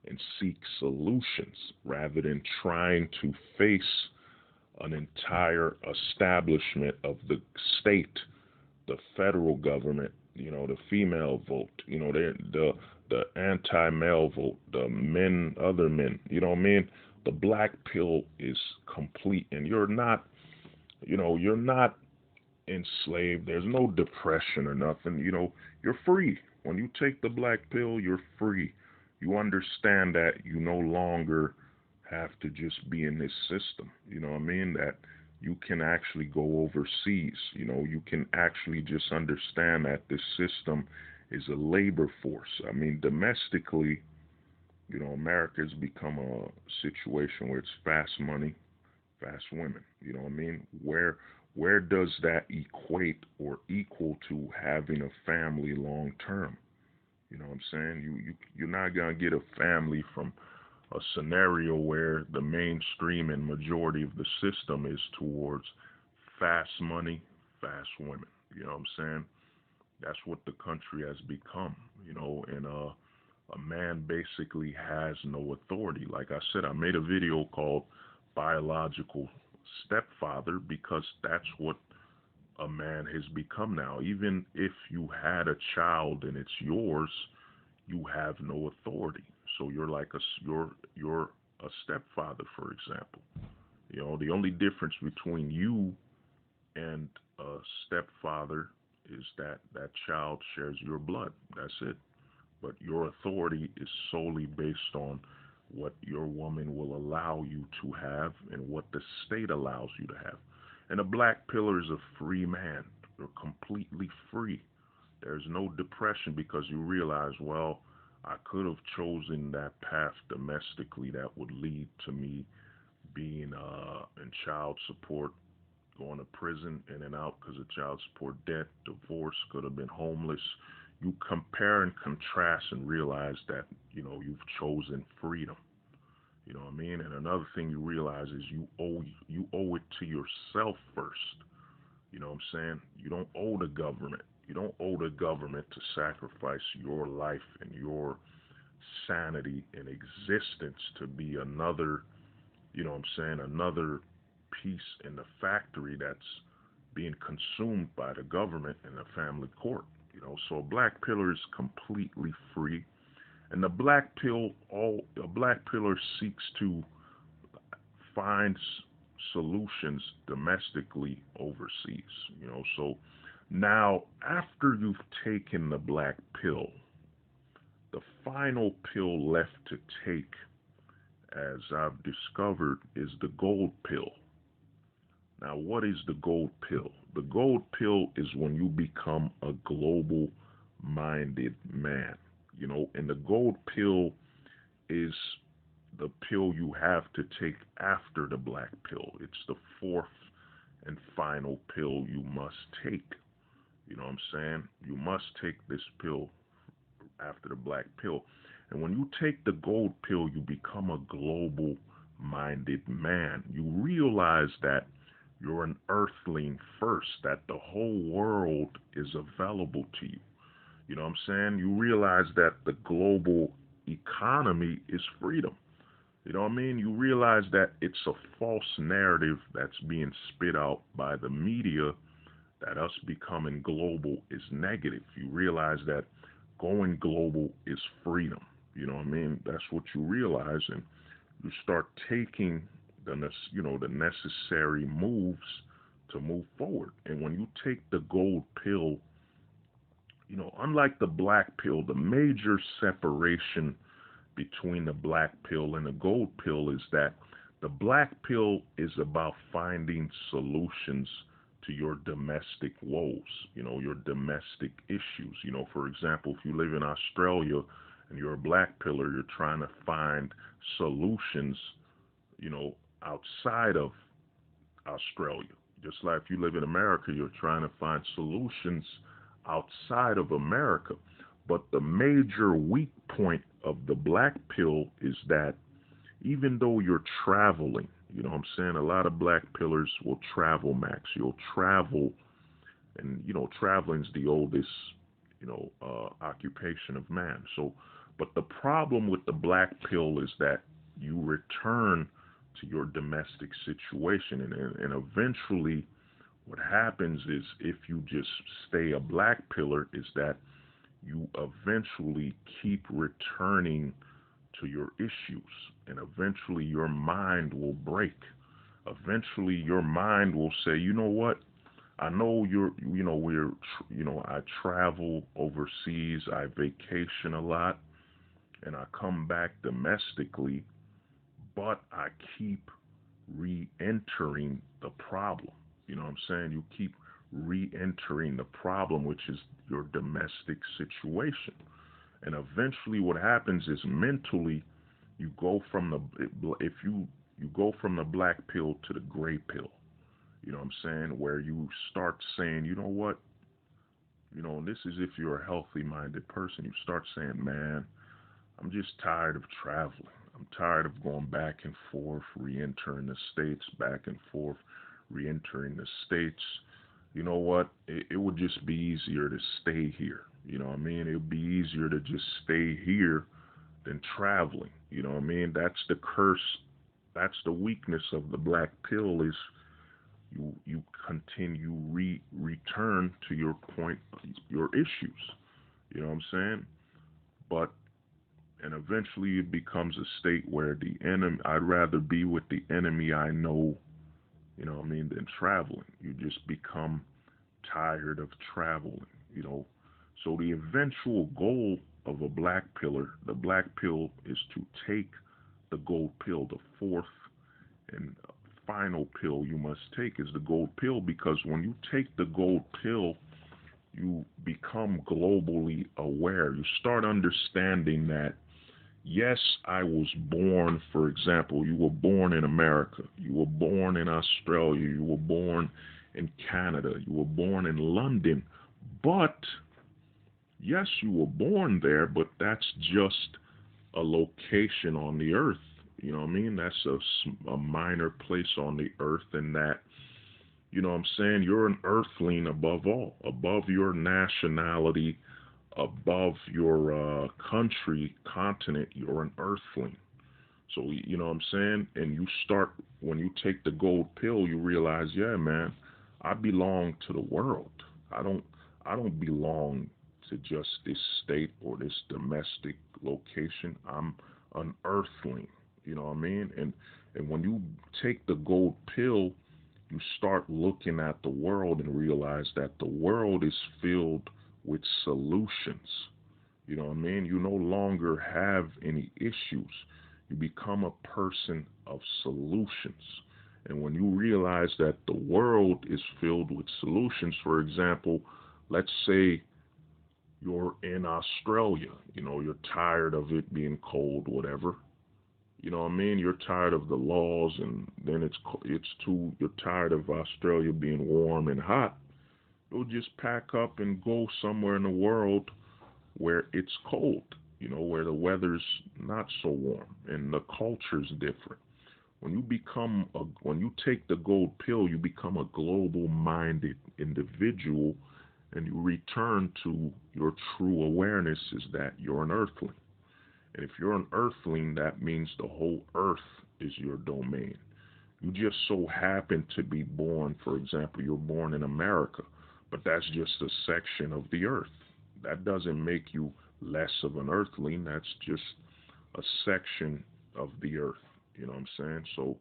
and seek solutions rather than trying to face an entire establishment of the state, the federal government, you know, the female vote, you know, the anti-male vote, the men, other men, you know what I mean? The black pill is complete, and you're not, you know, you're not enslaved. There's no depression or nothing. You know, you're free. When you take the black pill, you're free. You understand that you no longer have to just be in this system. You know what I mean? That you can actually go overseas. You know, you can actually just understand that this system is a labor force. I mean, domestically, you know, America's become a situation where it's fast money, fast women. You know what I mean? Where does that equate or equal to having a family long term? You know what I'm saying? You're not gonna get a family from a scenario where the mainstream and majority of the system is towards fast money, fast women. You know what I'm saying? That's what the country has become. You know, and a man basically has no authority. Like I said, I made a video called Biological Stepfather because that's what a man has become now. Even if you had a child and it's yours, you have no authority. So you're like you're a stepfather, for example. You know, the only difference between you and a stepfather is that that child shares your blood. That's it. But your authority is solely based on what your woman will allow you to have and what the state allows you to have. And a black pillar is a free man. You're completely free. There's no depression because you realize, well, I could have chosen that path domestically that would lead to me being in child support going to prison, in and out because of child support debt, divorce, could have been homeless. You compare and contrast and realize that, you've chosen freedom. You know what I mean? And another thing you realize is you owe it to yourself first. You know what I'm saying? You don't owe the government. You don't owe the government to sacrifice your life and your sanity and existence to be another, another piece in the factory that's being consumed by the government and the family court. So a black pillar is completely free, and a black pillar seeks to find solutions domestically overseas. So now after you've taken the black pill, the final pill left to take, as I've discovered, is the gold pill. Now, what is the gold pill? The gold pill is when you become a global minded man. And the gold pill is the pill you have to take after the black pill. It's the fourth and final pill you must take. You know what I'm saying? You must take this pill after the black pill. And when you take the gold pill, you become a global minded man. You realize that you're an earthling first, that the whole world is available to you. You know what I'm saying? You realize that the global economy is freedom. You know what I mean? You realize that it's a false narrative that's being spit out by the media, that us becoming global is negative. You realize that going global is freedom. You know what I mean? That's what you realize, and you start taking the necessary moves to move forward. And when you take the gold pill, unlike the black pill, the major separation between the black pill and the gold pill is that the black pill is about finding solutions to your domestic woes, your domestic issues. For example, if you live in Australia and you're a black pillar, you're trying to find solutions, outside of Australia. Just like if you live in America, you're trying to find solutions outside of America. But the major weak point of the black pill is that even though you're traveling, a lot of black pillars will travel max. You'll travel, and traveling's the oldest, occupation of man. So, but the problem with the black pill is that you return to your domestic situation, and eventually what happens is, if you just stay a black pillar, is that you eventually keep returning to your issues, and eventually your mind will break. Eventually your mind will say, you know what, I know I travel overseas, I vacation a lot, and I come back domestically, but I keep re-entering the problem. You know what I'm saying? You keep re-entering the problem, which is your domestic situation. And eventually what happens is, mentally, you go from you go from the black pill to the gray pill. You know what I'm saying? Where you start saying, you know what? This is if you're a healthy minded person. You start saying, man, I'm just tired of traveling. I'm tired of going back and forth, re-entering the States, back and forth, re-entering the States. You know what? It would just be easier to stay here. You know what I mean? It would be easier to just stay here than traveling. You know what I mean? That's the curse. That's the weakness of the black pill, is you continue return to your point, your issues. You know what I'm saying? And eventually it becomes a state where the enemy, I'd rather be with the enemy I know, than traveling. You just become tired of traveling, So the eventual goal of a black pillar, the black pill, is to take the gold pill. The fourth and final pill you must take is the gold pill, because when you take the gold pill, you become globally aware. You start understanding that Yes, I was born, for example, you were born in America, you were born in Australia, you were born in Canada, you were born in London, but yes, you were born there, but that's just a location on the earth. You know what I mean? That's a minor place on the earth, and that, you know what I'm saying? You're an earthling above all, above your nationality, above your country, continent. You're an earthling. So, you know what I'm saying? And you start, when you take the gold pill, you realize, yeah, man, I belong to the world. I don't, I don't belong to just this state or this domestic location. I'm an earthling. You know what I mean? And when you take the gold pill, you start looking at the world and realize that the world is filled with solutions. You know what I mean? You no longer have any issues. You become a person of solutions. And when you realize that the world is filled with solutions, for example, let's say you're in Australia, you know, you're tired of it being cold, whatever. You know what I mean? You're tired of the laws, and then you're tired of Australia being warm and hot. You'll just pack up and go somewhere in the world where it's cold, you know, where the weather's not so warm and the culture's different. When you take the gold pill, you become a global minded individual, and you return to your true awareness is that you're an earthling. And if you're an earthling, that means the whole earth is your domain. You just so happen to be born, for example, you're born in America, but that's just a section of the earth. That doesn't make you less of an earthling. That's just a section of the earth. You know what I'm saying? So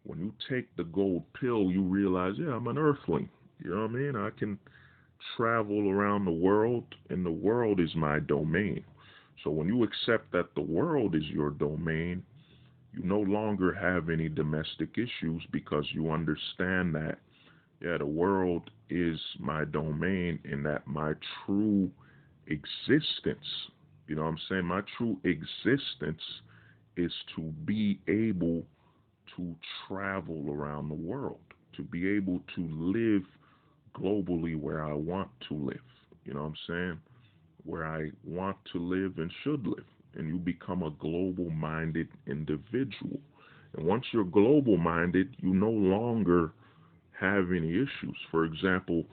when you take the gold pill, you realize, yeah, I'm an earthling. You know what I mean? I can travel around the world, and the world is my domain. So when you accept that the world is your domain, you no longer have any domestic issues because you understand that, yeah, the world is my domain, and that my true existence, you know what I'm saying? My true existence is to be able to travel around the world, to be able to live globally where I want to live. You know what I'm saying? Where I want to live and should live. And you become a global minded individual. And once you're global minded, you no longer have any issues. For example,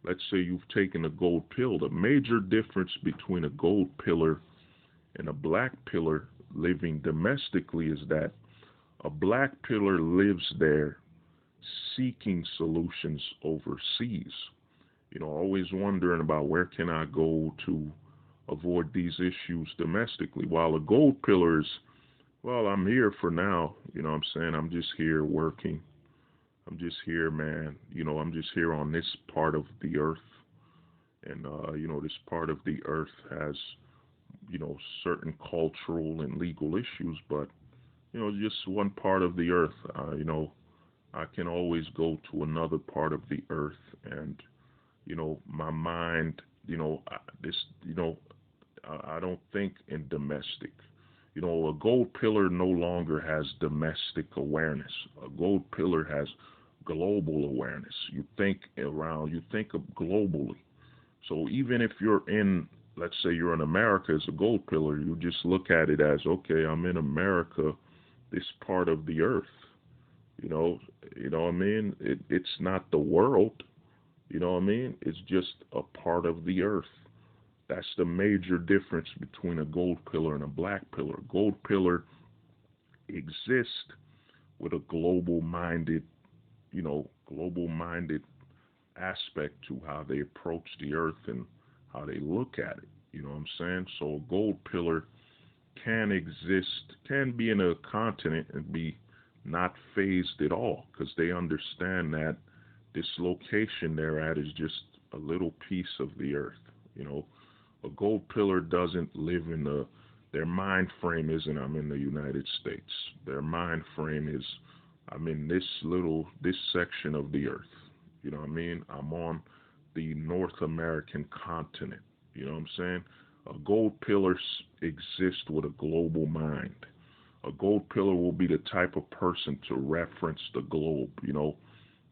let's say you've taken a gold pill. The major difference between a gold pillar and a black pillar living domestically is that a black pillar lives there seeking solutions overseas. You know, always wondering about where can I go to avoid these issues domestically. While a gold pillar is, well, I'm here for now. You know what I'm saying? I'm just here working. I'm just here, man. You know, I'm just here on this part of the earth. And, you know, this part of the earth has, you know, certain cultural and legal issues, but, you know, just one part of the earth. You know, I can always go to another part of the earth, and, you know, my mind, you know, I don't think in domestic. You know, a gold pillar no longer has domestic awareness. A gold pillar has global awareness. You think of globally. So even if you're in, let's say you're in America as a gold pillar, you just look at it as, okay, I'm in America, this part of the earth. You know, you know what I mean? It's not the world. You know what I mean? It's just a part of the earth. That's the major difference between a gold pillar and a black pillar. A gold pillar exists with a global minded aspect to how they approach the earth and how they look at it. You know what I'm saying? So a gold pillar can be in a continent and be not phased at all because they understand that this location they're at is just a little piece of the earth. You know, a gold pillar doesn't live in their mind frame isn't I'm in the United States. Their mind frame is I'm in this section of the earth. You know what I mean? I'm on the North American continent. You know what I'm saying? A gold pillar exists with a global mind. A gold pillar will be the type of person to reference the globe.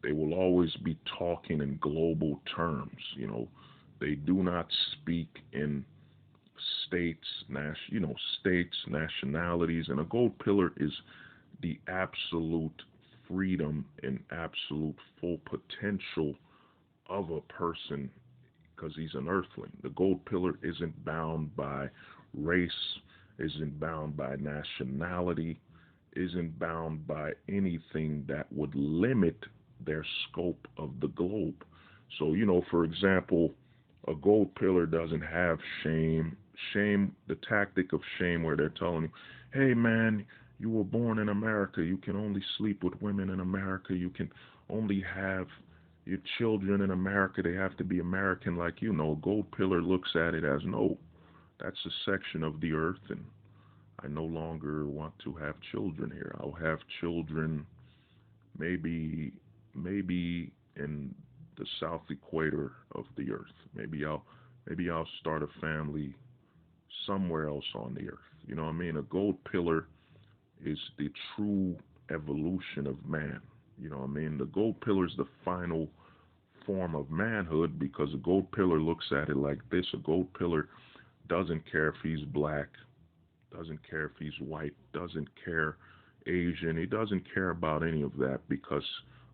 They will always be talking in global terms. They do not speak in states, states, nationalities, and a gold pillar is the absolute freedom and absolute full potential of a person because he's an earthling. The gold pillar isn't bound by race, isn't bound by nationality, isn't bound by anything that would limit their scope of the globe. So, for example, a gold pillar doesn't have shame. Shame, the tactic of shame where they're telling you, hey man, you were born in America. You can only sleep with women in America. You can only have your children in America. They have to be American like you. No, a gold pillar looks at it as no, that's a section of the earth, and I no longer want to have children here. I'll have children maybe in the south equator of the earth. Maybe I'll start a family somewhere else on the earth. You know what I mean? A gold pillar is the true evolution of man. You know what I mean? The gold pillar is the final form of manhood because a gold pillar looks at it like this. A gold pillar doesn't care if he's black, doesn't care if he's white, doesn't care Asian. He doesn't care about any of that because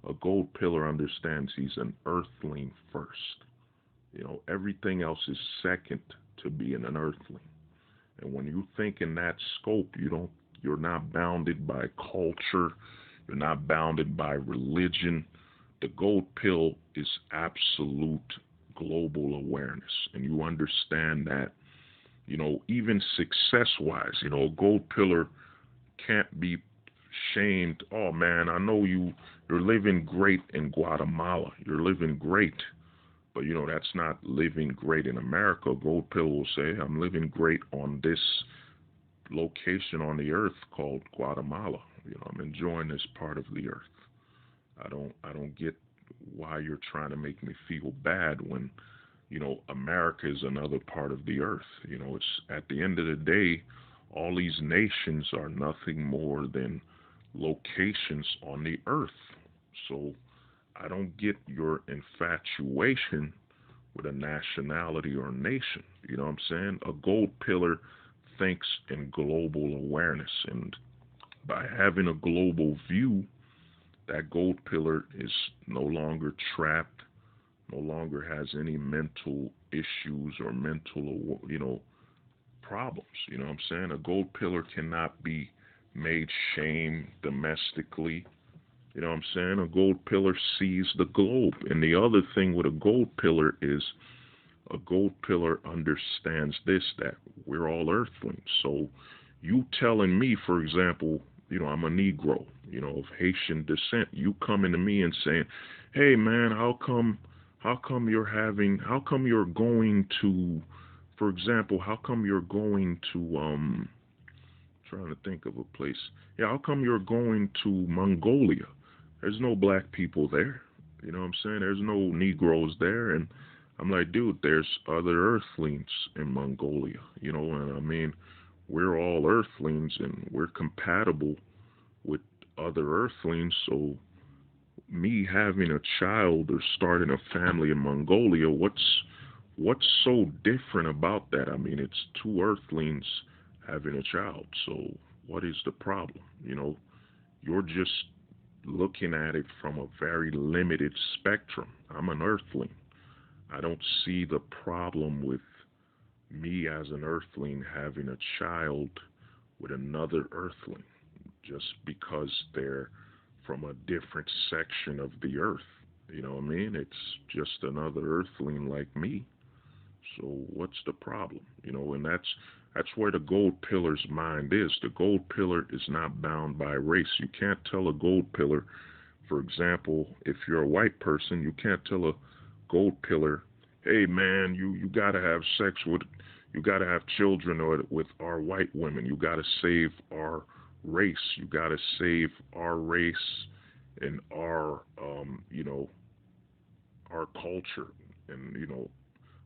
a gold pillar understands he's an earthling first. Everything else is second to being an earthling. And when you think in that scope, you're not bounded by culture, you're not bounded by religion. The gold pill is absolute global awareness, and you understand that, even success-wise, a gold pillar can't be shamed. Oh man, I know you're living great in Guatemala. You're living great. But that's not living great in America. Gold pill will say, I'm living great on this location on the earth called Guatemala. I'm enjoying this part of the earth. I don't get why you're trying to make me feel bad when, America is another part of the earth. It's at the end of the day, all these nations are nothing more than locations on the earth. So I don't get your infatuation with a nationality or a nation. You know what I'm saying? A gold pillar thinks in global awareness, and by having a global view, that gold pillar is no longer trapped, no longer has any mental issues or mental, problems. You know what I'm saying? A gold pillar cannot be made shame domestically. You know what I'm saying? A gold pillar sees the globe. And the other thing with a gold pillar is a gold pillar understands this, that we're all earthlings. So you telling me, for example, I'm a Negro, of Haitian descent. You coming to me and saying, hey man, how come you're going to, for example, how come you're going to, trying to think of a place. Yeah, how come you're going to Mongolia? There's no black people there. You know what I'm saying? There's no Negroes there. And I'm like, dude, there's other earthlings in Mongolia. And I mean, we're all earthlings and we're compatible with other earthlings. So me having a child or starting a family in Mongolia, what's so different about that? I mean, it's two earthlings having a child. So what is the problem? You're just looking at it from a very limited spectrum. I'm an earthling. I don't see the problem with me as an earthling having a child with another earthling just because they're from a different section of the earth. You know what I mean? It's just another earthling like me. So what's the problem? And that's where the gold pillar's mind is. The gold pillar is not bound by race. You can't tell a gold pillar, for example, if you're a white person, you can't tell a gold pillar, hey man, you gotta have sex with, you gotta have children with our white women. You gotta save our race. You gotta save our race and our, our culture and,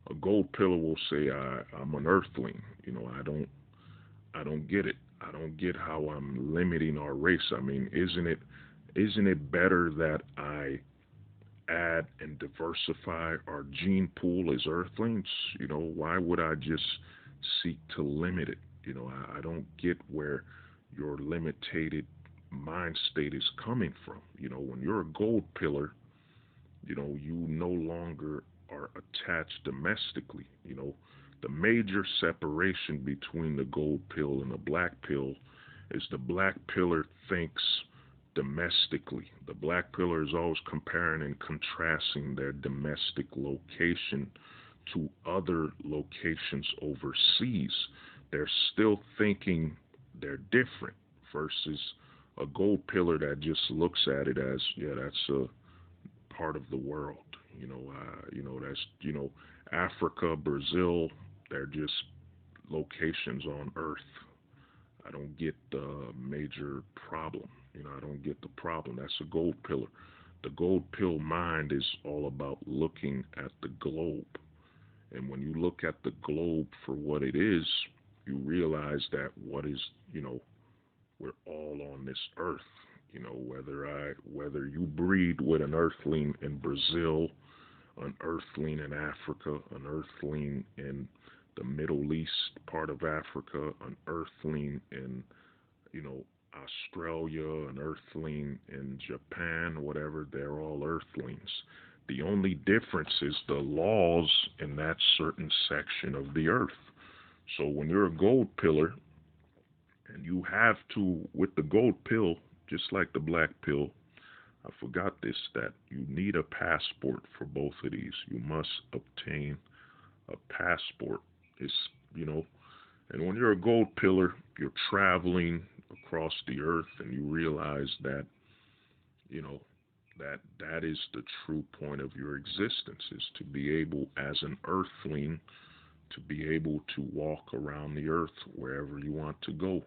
A gold pillar will say, I'm an earthling. I don't get it. I don't get how I'm limiting our race. I mean, isn't it better that I add and diversify our gene pool as earthlings? Why would I just seek to limit it? I don't get where your limited mind state is coming from. When you're a gold pillar, you no longer are attached domestically. The major separation between the gold pill and the black pill is the black pillar thinks domestically. The black pillar is always comparing and contrasting their domestic location to other locations overseas. They're still thinking they're different versus a gold pillar that just looks at it as, yeah, that's a part of the world. That's Africa, Brazil. They're just locations on Earth. I don't get the major problem. I don't get the problem. That's a gold pillar. The gold pill mind is all about looking at the globe. And when you look at the globe for what it is, you realize that we're all on this earth. Whether you breed with an earthling in Brazil, an earthling in Africa, an earthling in the Middle East part of Africa, an earthling in, Australia, an earthling in Japan, whatever, they're all earthlings. The only difference is the laws in that certain section of the earth. So when you're a gold pillar, and you have to, with the gold pill, just like the black pill, I forgot this, that you need a passport for both of these. You must obtain a passport. It's, and when you're a gold pillar, you're traveling across the earth and you realize that, you know, that is the true point of your existence, is to be able, as an earthling, to be able to walk around the earth wherever you want to go.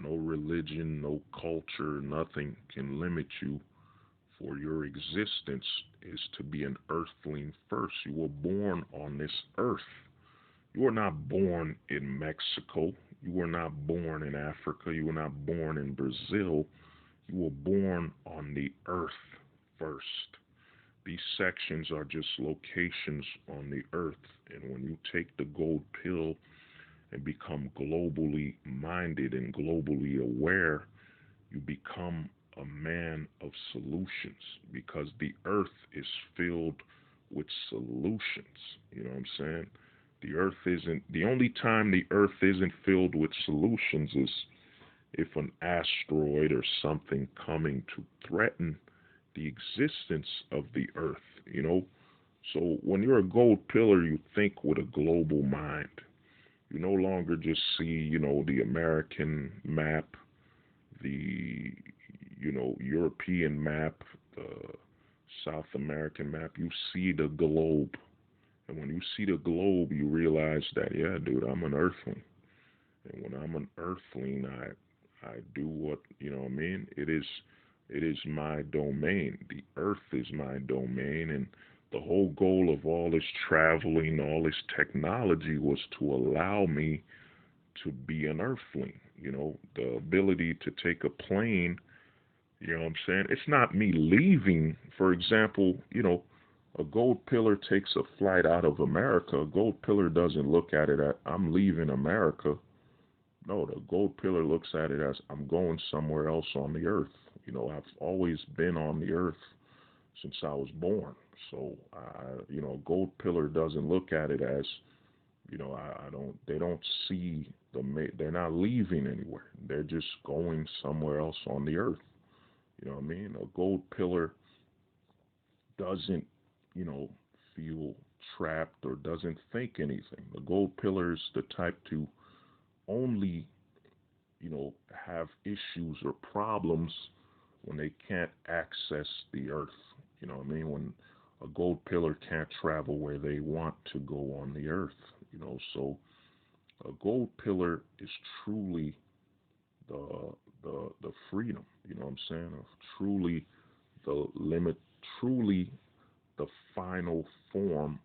No religion, no culture, nothing can limit you, for your existence is to be an earthling first. You were born on this earth. You were not born in Mexico. You were not born in Africa. You were not born in Brazil. You were born on the earth first. These sections are just locations on the earth. And when you take the gold pill and become globally minded and globally aware, you become a man of solutions, because the earth is filled with solutions. You know what I'm saying? The only time the earth isn't filled with solutions is if an asteroid or something coming to threaten the existence of the earth, So when you're a gold pillar, you think with a global mind. You no longer just see, the American map, the, European map, the South American map. You see the globe. And when you see the globe, you realize that, yeah, dude, I'm an earthling. And when I'm an earthling, I do what, what I mean? It is my domain. The earth is my domain, and the whole goal of all this traveling, all this technology, was to allow me to be an earthling. The ability to take a plane, you know what I'm saying? It's not me leaving. For example, a gold pillar takes a flight out of America. A gold pillar doesn't look at it as, I'm leaving America. No, the gold pillar looks at it as, I'm going somewhere else on the earth. I've always been on the earth since I was born. So, gold pillar doesn't look at it as, they don't see they're not leaving anywhere. They're just going somewhere else on the earth. You know what I mean? A gold pillar doesn't, feel trapped or doesn't think anything. The gold pillar is the type to only, have issues or problems when they can't access the earth. You know what I mean? When a gold pillar can't travel where they want to go on the earth. So a gold pillar is truly the freedom. You know what I'm saying? Of truly the limit, truly the final form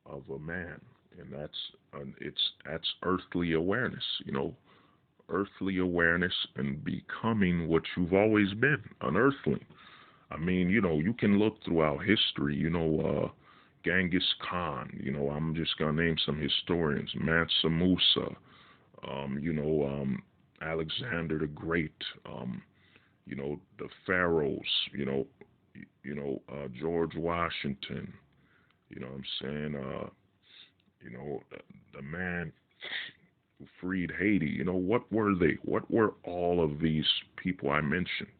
of a man, and that's earthly awareness. Earthly awareness and becoming what you've always been, an earthling. I mean, you can look throughout history. Genghis Khan. I'm just gonna name some historians. Mansa Musa. Alexander the Great. The pharaohs. George Washington. You know what I'm saying? The man who freed Haiti. What were they? What were all of these people I mentioned?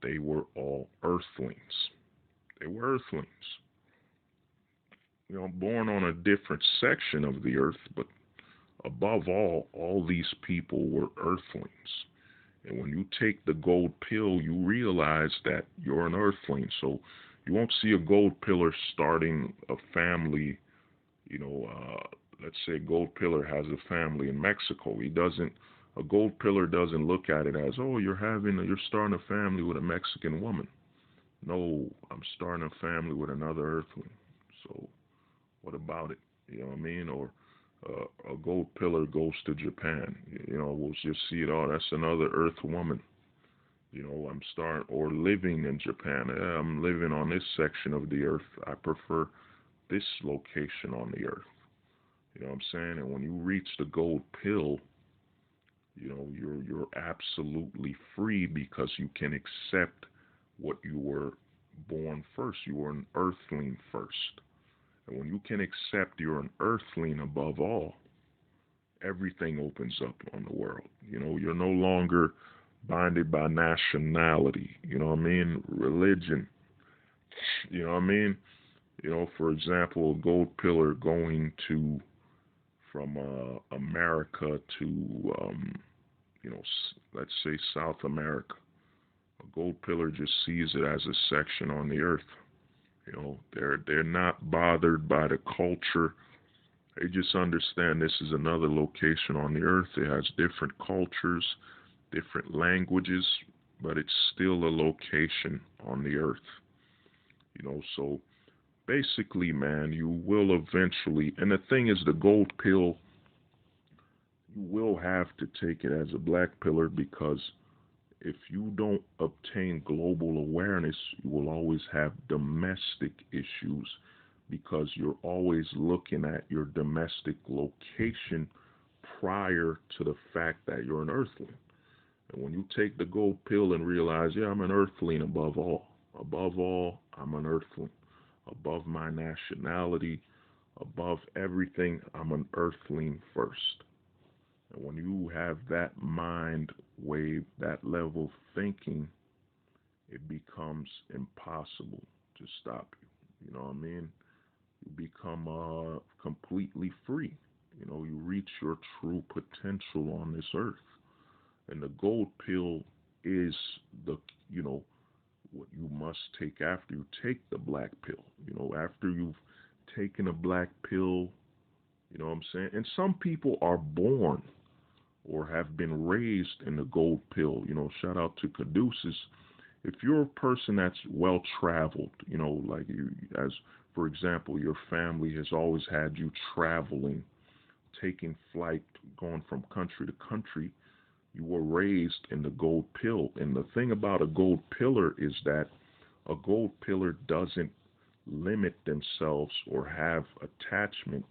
They were all earthlings. They were earthlings. Born on a different section of the earth, but above all these people were earthlings. And when you take the gold pill, you realize that you're an earthling. So you won't see a gold pillar starting a family. Let's say a gold pillar has a family in Mexico. A gold pillar doesn't look at it as, oh, you're starting a family with a Mexican woman. No, I'm starting a family with another earthling. So what about it? You know what I mean? Or a gold pillar goes to Japan. We'll just see it all. That's another earth woman. I'm starting or living in Japan. I'm living on this section of the earth. I prefer this location on the earth. You know what I'm saying? And when you reach the gold pill, you're absolutely free because you can accept what you were born first. You were an earthling first. And when you can accept you're an earthling above all, everything opens up on the world. You're no longer binded by nationality, religion, what I mean? For example, a gold pillar going from America to, let's say South America. A gold pillar just sees it as a section on the earth. They're not bothered by the culture. They just understand this is another location on the earth. It has different cultures, different languages, but it's still a location on the earth. So basically, man, you will eventually, and the thing is, the gold pill, you will have to take it as a black pillar because if you don't obtain global awareness, you will always have domestic issues because you're always looking at your domestic location prior to the fact that you're an earthling. And when you take the gold pill and realize, yeah, I'm an earthling above all. Above all, I'm an earthling. Above my nationality, above everything, I'm an earthling first. And when you have that mind wave, that level of thinking, it becomes impossible to stop you. You know what I mean? You become completely free. You reach your true potential on this earth. And the gold pill is the, what you must take after you take the black pill. After you've taken a black pill, you know what I'm saying? And some people are born or have been raised in the gold pill. Shout out to Caduceus. If you're a person that's well traveled, like you, as for example, your family has always had you traveling, taking flight, going from country to country, you were raised in the gold pill. And the thing about a gold pillar is that a gold pillar doesn't limit themselves or have attachment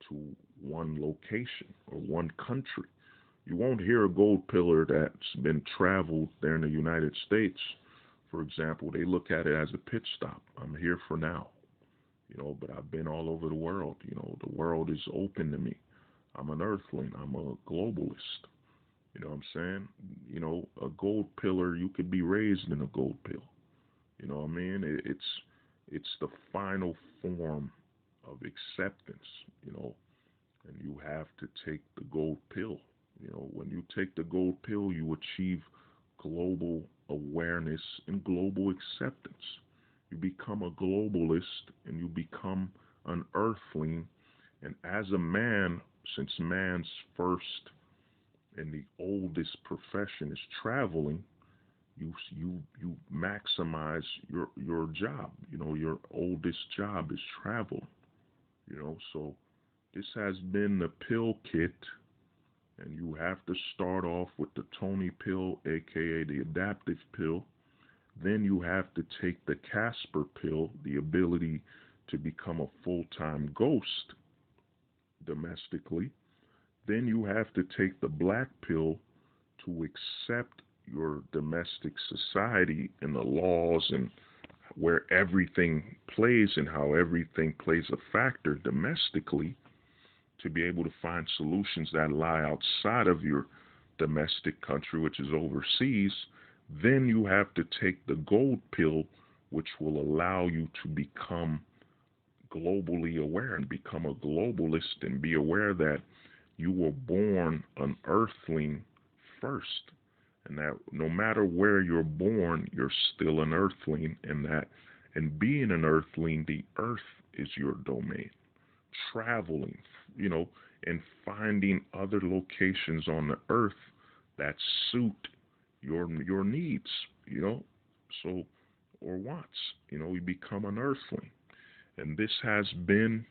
to one location or one country. You won't hear a gold pillar that's been traveled there in the United States. For example, they look at it as a pit stop. I'm here for now, but I've been all over the world. The world is open to me. I'm an earthling. I'm a globalist. You know what I'm saying? A gold pillar, you could be raised in a gold pill. You know what I mean? It's the final form of acceptance, and you have to take the gold pill. When you take the gold pill, you achieve global awareness and global acceptance. You become a globalist and you become an earthling. And as a man, since man's first and the oldest profession is traveling, you maximize your job. Your oldest job is travel. So this has been the pill kit, and you have to start off with the Tony pill, aka the adaptive pill. Then you have to take the Casper pill, the ability to become a full-time ghost domestically. Then you have to take the black pill to accept your domestic society and the laws and where everything plays and how everything plays a factor domestically, to be able to find solutions that lie outside of your domestic country, which is overseas. Then you have to take the gold pill, which will allow you to become globally aware and become a globalist and be aware that you were born an earthling first, and that no matter where you're born, you're still an earthling, and being an earthling, the earth is your domain. Traveling, you know, and finding other locations on the earth that suit your needs, so or wants. You become an earthling. And this has been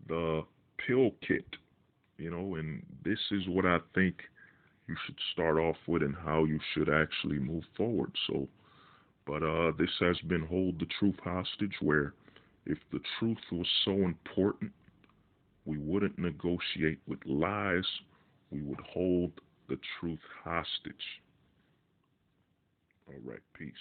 the pill kit, and this is what I think you should start off with and how you should actually move forward. So, but this has been Hold the Truth Hostage, where if the truth was so important, we wouldn't negotiate with lies. We would hold the truth hostage. All right, peace.